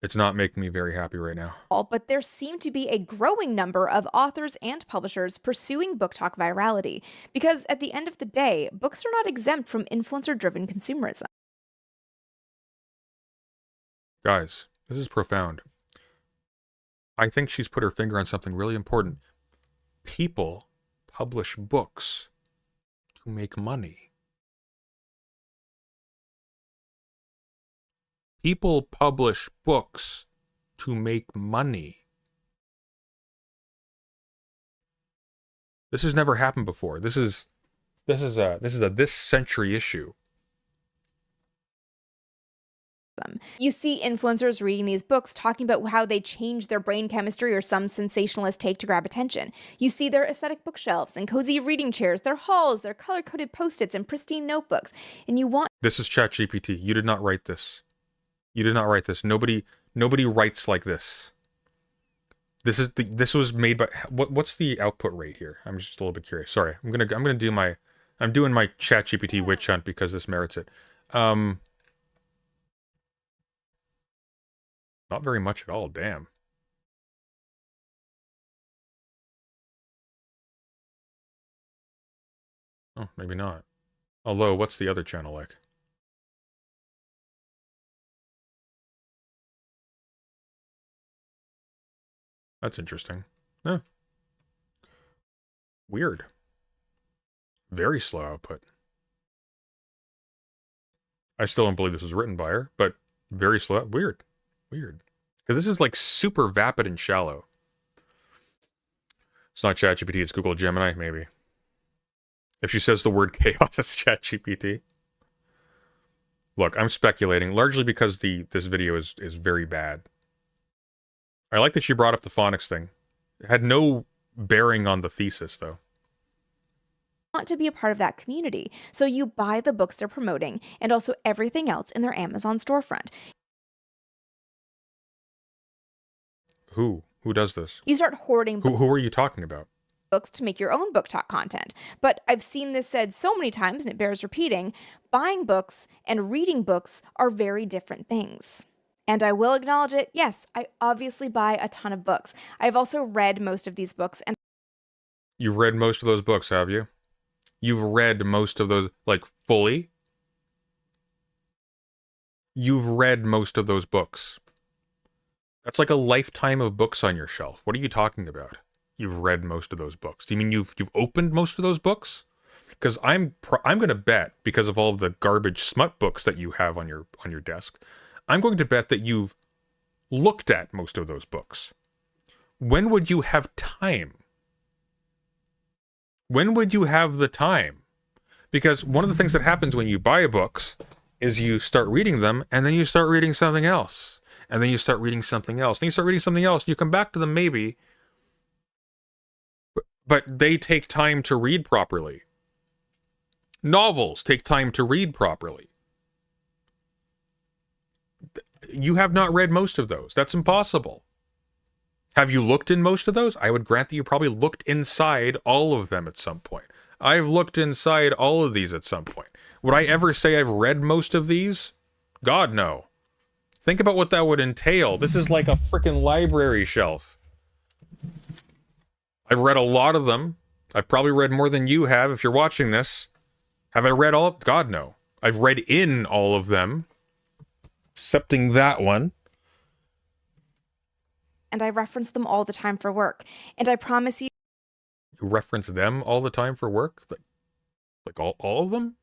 It's not making me very happy right now. but there seem to be a growing number of authors and publishers pursuing book talk virality, because at the end of the day, books are not exempt from influencer-driven consumerism. Guys, this is profound. I think she's put her finger on something really important. People publish books to make money. People publish books to make money. This has never happened before. This is a this century issue. You see influencers reading these books talking about how they change their brain chemistry or some sensationalist take to grab attention. You see their aesthetic bookshelves and cozy reading chairs, their halls, their color-coded post-its and pristine notebooks. And you want... This is ChatGPT. You did not write this. You did not write this. Nobody writes like this. This was made by... What's the output rate here? I'm just a little bit curious. Sorry. I'm doing my ChatGPT witch hunt because this merits it. Not very much at all, damn. Oh, maybe not. Although, what's the other channel like? That's interesting. Huh. Weird. Very slow output. I still don't believe this was written by her, but very slow. Weird. Weird. Because this is like super vapid and shallow. It's not ChatGPT, it's Google Gemini, maybe. If she says the word chaos, it's ChatGPT. Look, I'm speculating, largely because this video is very bad. I like that she brought up the phonics thing. It had no bearing on the thesis, though. Want to be a part of that community, so you buy the books they're promoting and also everything else in their Amazon storefront. Who does this? You start hoarding Who are you talking about? books to make your own book talk content. But I've seen this said so many times, and it bears repeating, buying books and reading books are very different things. And I will acknowledge it, yes, I obviously buy a ton of books. I've also read most of these books. And You've read most of those books, have you? You've read most of those, like, fully? You've read most of those books. That's like a lifetime of books on your shelf. What are you talking about? You've read most of those books. Do you mean you've opened most of those books? Because I'm going to bet, because of all of the garbage smut books that you have on your desk, I'm going to bet that you've looked at most of those books. When would you have time? When would you have the time? Because one of the things that happens when you buy books is you start reading them, and then you start reading something else. And then you start reading something else. Then you start reading something else. You come back to them maybe. But they take time to read properly. Novels take time to read properly. You have not read most of those. That's impossible. Have you looked in most of those? I would grant that you probably looked inside all of them at some point. I've looked inside all of these at some point. Would I ever say I've read most of these? God, no. Think about what that would entail. This is like a freaking library shelf. I've read a lot of them. I've probably read more than you have if you're watching this. Have I read all of... God, no. I've read in all of them. Excepting that one. And I reference them all the time for work. And I promise you... You reference them all the time for work? Like all of them?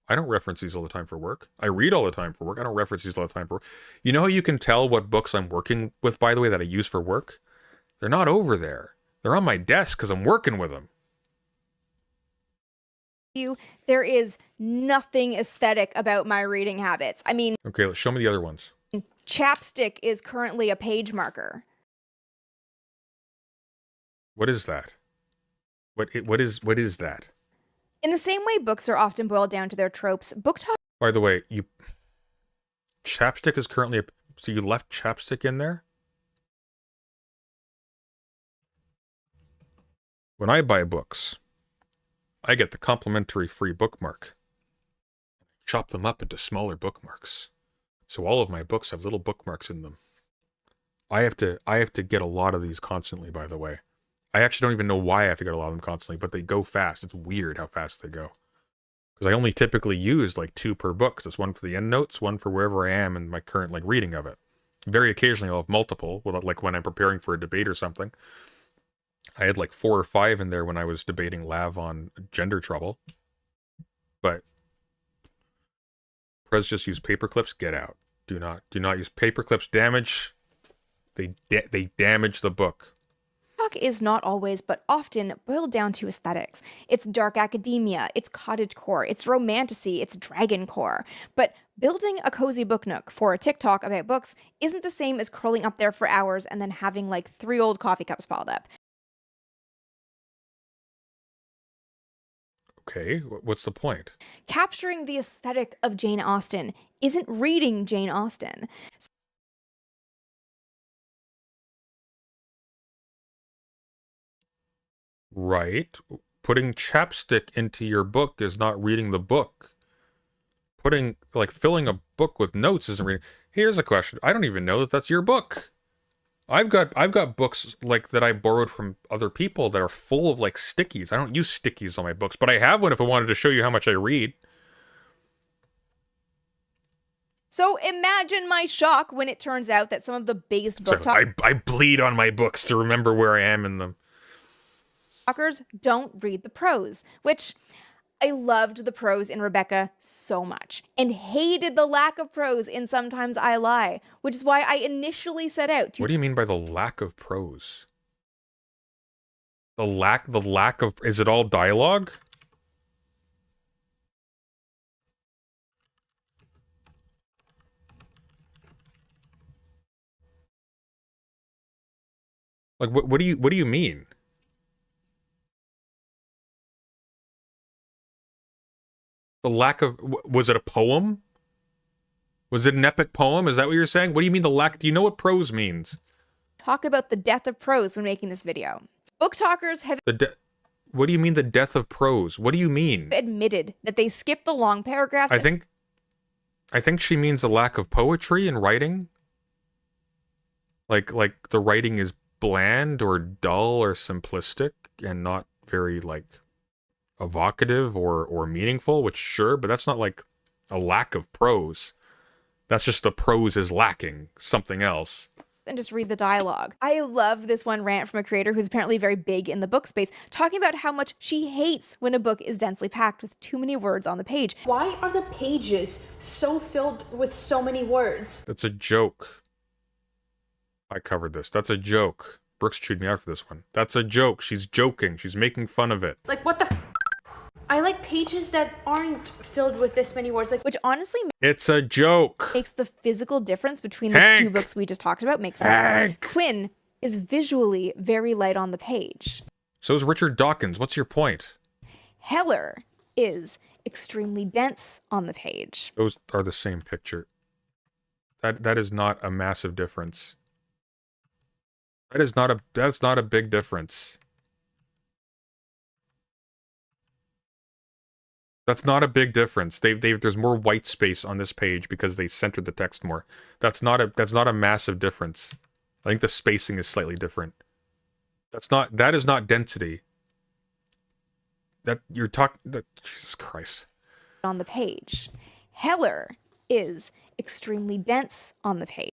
I don't reference these all the time for work. I read all the time for work. I don't reference these all the time for work. You know how you can tell what books I'm working with, by the way, that I use for work? They're not over there. They're on my desk because I'm working with them. There is nothing aesthetic about my reading habits. I mean... Okay, let's show me the other ones. Chapstick is currently a page marker. What is that? What is that? In the same way books are often boiled down to their tropes, book talk... By the way, chapstick is currently so you left chapstick in there? When I buy books, I get the complimentary free bookmark. Chop them up into smaller bookmarks. So all of my books have little bookmarks in them. I have to get a lot of these constantly, by the way. I actually don't even know why I have to get a lot of them constantly, but they go fast. It's weird how fast they go. Because I only typically use like 2 per book. There's one for the end notes, one for wherever I am in my current like reading of it. Very occasionally I'll have multiple, like when I'm preparing for a debate or something. I had like 4 or 5 in there when I was debating Lav on gender trouble. But Prez just use paper clips. Get out. Do not use paper clips. Damage. They damage the book. Talk is not always, but often, boiled down to aesthetics. It's dark academia, it's cottagecore, it's romantasy, it's dragoncore. But building a cozy book nook for a TikTok about books isn't the same as curling up there for hours and then having like 3 old coffee cups piled up. Okay, what's the point? Capturing the aesthetic of Jane Austen isn't reading Jane Austen. Right. Putting chapstick into your book is not reading the book. Filling a book with notes isn't reading. Here's a question. I don't even know that that's your book. I've got books like that I borrowed from other people that are full of like stickies. I don't use stickies on my books, but I have one if I wanted to show you how much I read. So imagine my shock when it turns out that some of the biggest book I bleed on my books to remember where I am in them. talkers don't read the prose, which I loved the prose in Rebecca so much and hated the lack of prose in Sometimes I Lie, which is why I initially set out to— What do you mean by the lack of prose? The lack of, is it all dialogue? Like what do you mean? The lack of, was it a poem? Was it an epic poem? Is that what you're saying? What do you mean the lack? Do you know what prose means? talk about the death of prose when making this video. Book talkers have What do you mean the death of prose? What do you mean? admitted that they skip the long paragraphs. I think she means the lack of poetry in writing. Like the writing is bland or dull or simplistic and not very like evocative or meaningful, which sure, but that's not like a lack of prose. That's just the prose is lacking something else. And just read the dialogue. I love this one rant from a creator who's apparently very big in the book space, talking about how much she hates when a book is densely packed with too many words on the page. Why are the pages so filled with so many words? That's a joke. I covered this. That's a joke. Brooks chewed me out for this one. That's a joke. She's joking. She's making fun of it. Like, what the I like pages that aren't filled with this many words. Like, Which honestly It's a joke. makes the physical difference between the Hank! two books we just talked about make sense. Hank! Quinn is visually very light on the page. So is Richard Dawkins. What's your point? Heller is extremely dense on the page. Those are the same picture. That is not a massive difference. That's not a big difference. That's not a big difference. There's more white space on this page because they centered the text more. That's not a massive difference. I think the spacing is slightly different. That is not density. Jesus Christ. On the page. Heller is extremely dense on the page.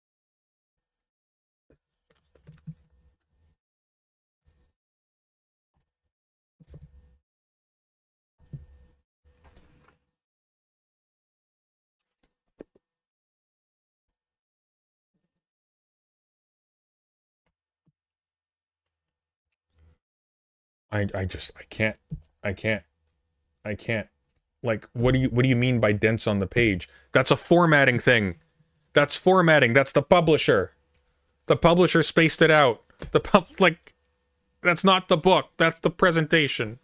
I can't. Like, what do you mean by dense on the page? That's a formatting thing. That's formatting. That's the publisher. The publisher spaced it out. That's not the book. That's the presentation.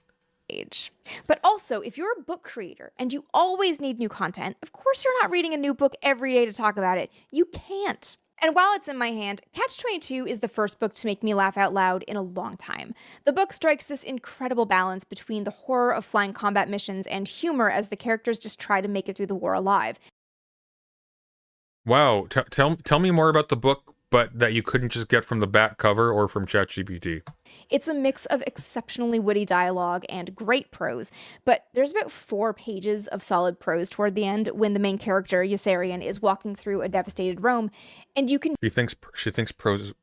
But also, if you're a book creator and you always need new content, of course you're not reading a new book every day to talk about it. You can't. And while it's in my hand, Catch-22 is the first book to make me laugh out loud in a long time. The book strikes this incredible balance between the horror of flying combat missions and humor as the characters just try to make it through the war alive. Wow. Tell me more about the book, but that you couldn't just get from the back cover or from ChatGPT. It's a mix of exceptionally witty dialogue and great prose, but there's about 4 pages of solid prose toward the end when the main character, Yossarian, is walking through a devastated Rome, and you can— She thinks prose.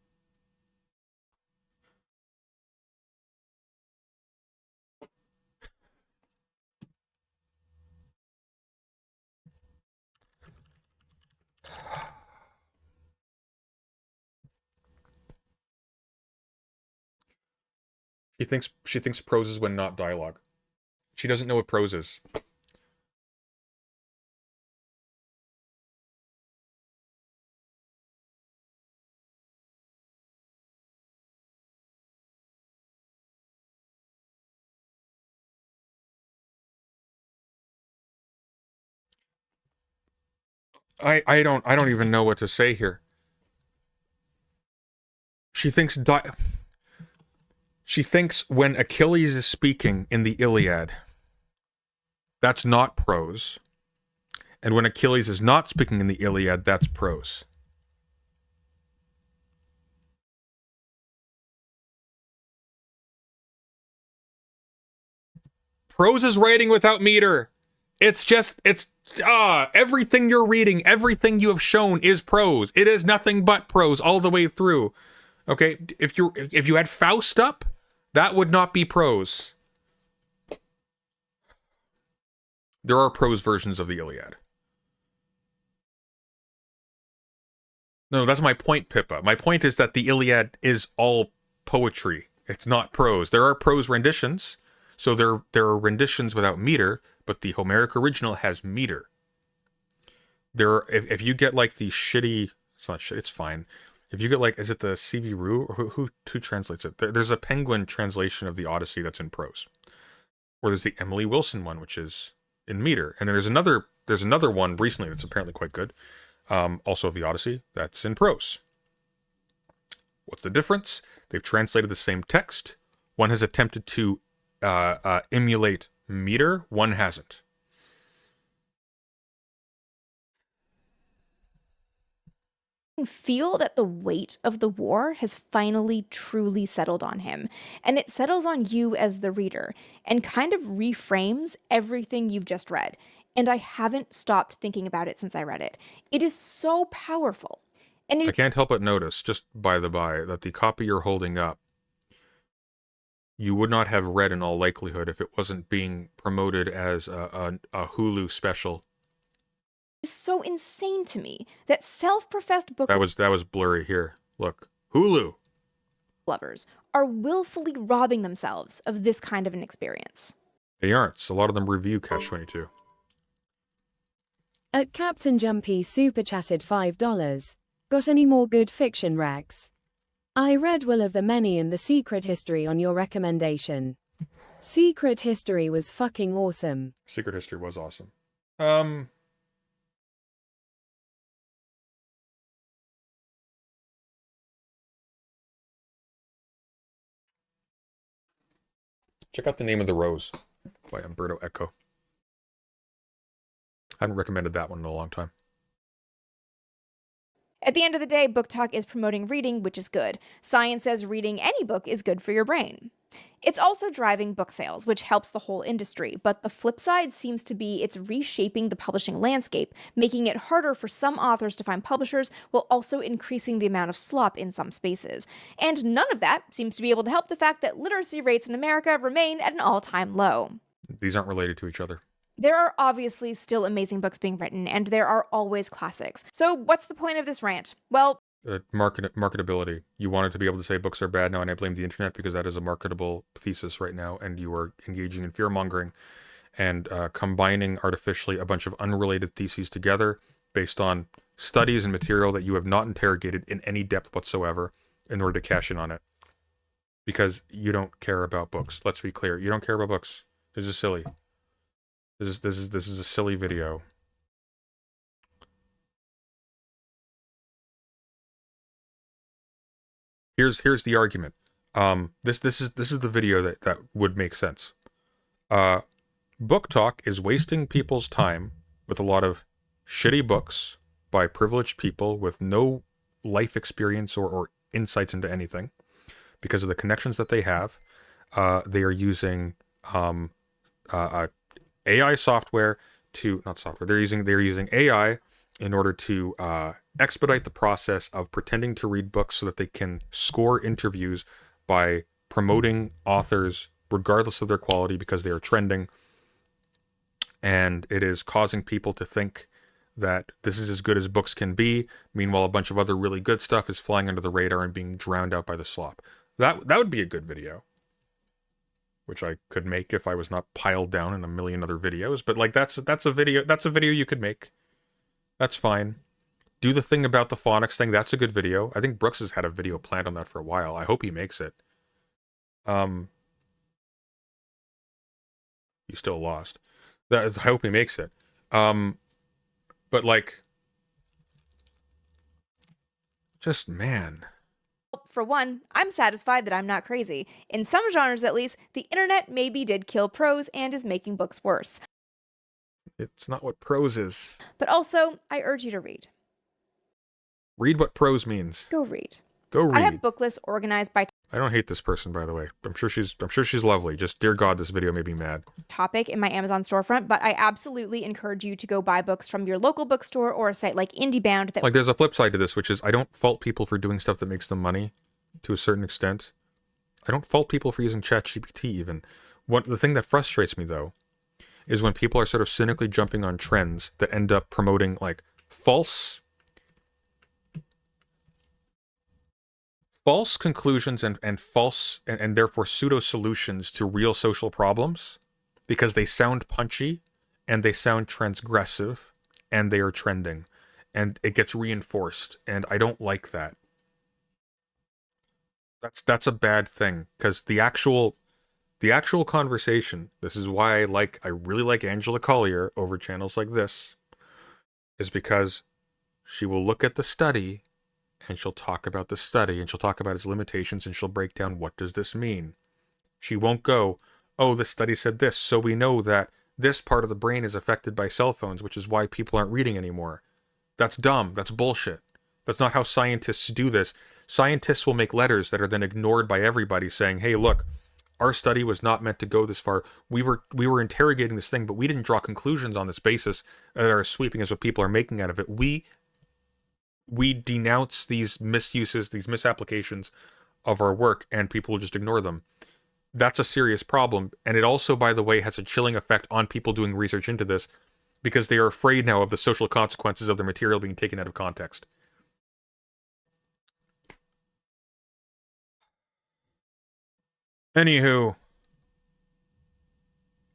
She thinks prose is when not dialogue. She doesn't know what prose is. I don't even know what to say here. She thinks when Achilles is speaking in the Iliad, that's not prose. And when Achilles is not speaking in the Iliad, that's prose. Prose is writing without meter. It's everything you're reading, everything you have shown is prose. It is nothing but prose all the way through. Okay, if you had Faust up, that would not be prose. There are prose versions of the Iliad. No, that's my point, Pippa. My point is that the Iliad is all poetry. It's not prose. There are prose renditions, so there are renditions without meter, but the Homeric original has meter. If you get like the shitty, it's not shit, it's fine. If you get like, is it the C.V. Rue or who translates it? There's a Penguin translation of the Odyssey that's in prose, or there's the Emily Wilson one, which is in meter, and then there's another one recently that's apparently quite good, also of the Odyssey, that's in prose. What's the difference? They've translated the same text. One has attempted to emulate meter. One hasn't. Feel that the weight of the war has finally truly settled on him, and it settles on you as the reader and kind of reframes everything you've just read. And I haven't stopped thinking about it since I read it. It is so powerful. And I can't help but notice, just by the by, that the copy you're holding up, you would not have read in all likelihood if it wasn't being promoted as a Hulu special. It's so insane to me that self-professed book That was blurry here. Look, Hulu lovers are willfully robbing themselves of this kind of an experience. They aren't. A lot of them review Catch-22. At Captain Jumpy super chatted $5. Got any more good fiction, Rex? I read Will of the Many and The Secret History on your recommendation. Secret History was fucking awesome. Secret History was awesome. Check out The Name of the Rose by Umberto Eco. I haven't recommended that one in a long time. At the end of the day, Book Talk is promoting reading, which is good. Science says reading any book is good for your brain. It's also driving book sales, which helps the whole industry, but the flip side seems to be it's reshaping the publishing landscape, making it harder for some authors to find publishers while also increasing the amount of slop in some spaces. And none of that seems to be able to help the fact that literacy rates in America remain at an all-time low. These aren't related to each other. There are obviously still amazing books being written, and there are always classics. So what's the point of this rant? Well, marketability. You wanted to be able to say books are bad now, and I blame the internet because that is a marketable thesis right now, and you are engaging in fear-mongering and combining artificially a bunch of unrelated theses together based on studies and material that you have not interrogated in any depth whatsoever in order to cash in on it. Because you don't care about books. Let's be clear. You don't care about books. This is silly. This is a silly video. Here's the argument. This is the video that would make sense. Book Talk is wasting people's time with a lot of shitty books by privileged people with no life experience or insights into anything because of the connections that they have. They are using AI software they're using AI in order to expedite the process of pretending to read books so that they can score interviews by promoting authors regardless of their quality because they are trending. And it is causing people to think that this is as good as books can be. Meanwhile, a bunch of other really good stuff is flying under the radar and being drowned out by the slop. That would be a good video. which I could make if I was not piled down in a million other videos. But like that's a video you could make. That's fine. Do the thing about the phonics thing. That's a good video. I think Brooks has had a video planned on that for a while. I hope he makes it. He's still lost. I hope he makes it. But like, just man. For one, I'm satisfied that I'm not crazy. In some genres at least, the internet maybe did kill prose and is making books worse. It's not what prose is. But also, I urge you to read. Read what prose means. Go read. Go read. I have book lists organized by I don't hate this person, by the way. I'm sure she's lovely. Just, dear God, this video made me mad. topic in my Amazon storefront, but I absolutely encourage you to go buy books from your local bookstore or a site like IndieBound. That like, there's a flip side to this, which is I don't fault people for doing stuff that makes them money, to a certain extent. I don't fault people for using ChatGPT even. The thing that frustrates me though, is when people are sort of cynically jumping on trends that end up promoting like false conclusions and false and therefore pseudo solutions to real social problems because they sound punchy and they sound transgressive and they are trending and it gets reinforced, and I don't like that. That's a bad thing, because the actual conversation, this is why I really like Angela Collier over channels like this, is because she will look at the study and she'll talk about the study, and she'll talk about its limitations, and she'll break down what does this mean. She won't go, oh, the study said this, so we know that this part of the brain is affected by cell phones, which is why people aren't reading anymore. That's dumb. That's bullshit. That's not how scientists do this. Scientists will make letters that are then ignored by everybody saying, hey, look, our study was not meant to go this far. We were interrogating this thing, but we didn't draw conclusions on this basis that are as sweeping as what people are making out of it. We denounce these misuses, these misapplications of our work, and people will just ignore them. That's a serious problem. And it also, by the way, has a chilling effect on people doing research into this, because they are afraid now of the social consequences of their material being taken out of context. Anywho,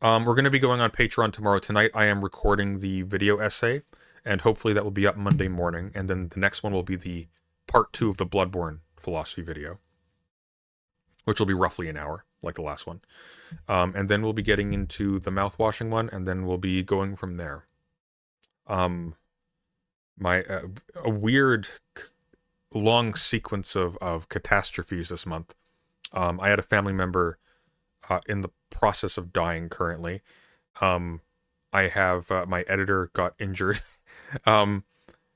we're going to be going on Patreon tomorrow. Tonight I am recording the video essay, and hopefully that will be up Monday morning, and then the next one will be the part 2 of the Bloodborne philosophy video, which will be roughly an hour, like the last one. And then we'll be getting into the mouthwashing one, and then we'll be going from there. A weird long sequence of catastrophes this month. I had a family member in the process of dying currently. I have my editor got injured. And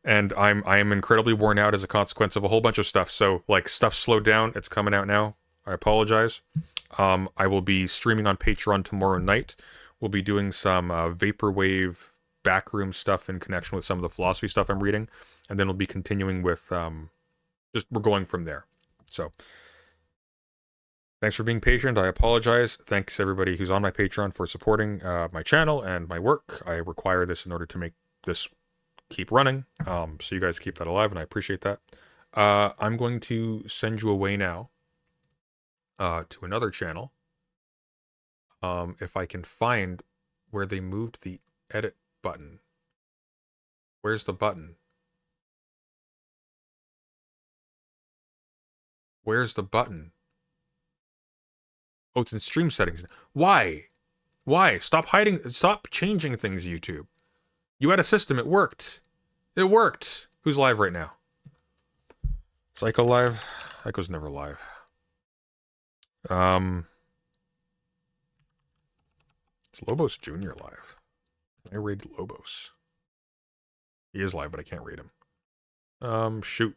I am incredibly worn out as a consequence of a whole bunch of stuff. So like stuff slowed down. It's coming out now. I apologize. I will be streaming on Patreon tomorrow night. We'll be doing some vaporwave backroom stuff in connection with some of the philosophy stuff I'm reading, and then we'll be continuing with we're going from there. So thanks for being patient. I apologize. Thanks everybody who's on my Patreon for supporting my channel and my work. I require this in order to make this keep running. So you guys keep that alive, and I appreciate that. I'm going to send you away now to another channel. If I can find where they moved the edit button. Where's the button? Where's the button? Oh, it's in stream settings. Why? Why? Stop hiding. Stop changing things, YouTube. You had a system. It worked. It worked. Who's live right now? Psycho live? Psycho's never live. Is Lobos Jr. live? Can I raid Lobos? He is live, but I can't raid him. Shoot.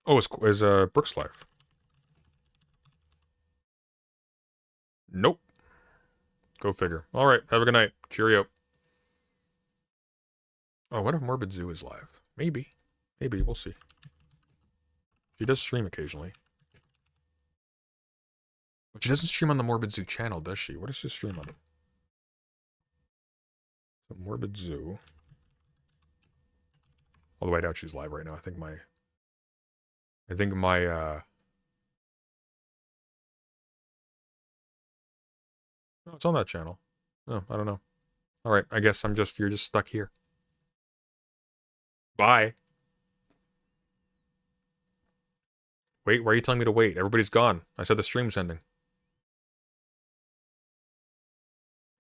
Oh, is Brooks live? Nope. Go figure. All right. Have a good night. Cheerio. Oh, what if Morbid Zoo is live? Maybe. Maybe. We'll see. She does stream occasionally. But she doesn't stream on the Morbid Zoo channel, does she? What does she stream on? The Morbid Zoo. Although I doubt she's live right now. I think my No, it's on that channel. Oh, I don't know. All right, I guess you're just stuck here. Bye. Wait, why are you telling me to wait? Everybody's gone. I said the stream's ending.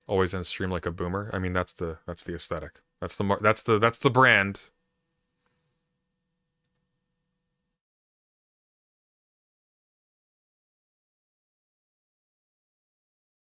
Always end stream like a boomer. I mean, that's the aesthetic. That's the brand.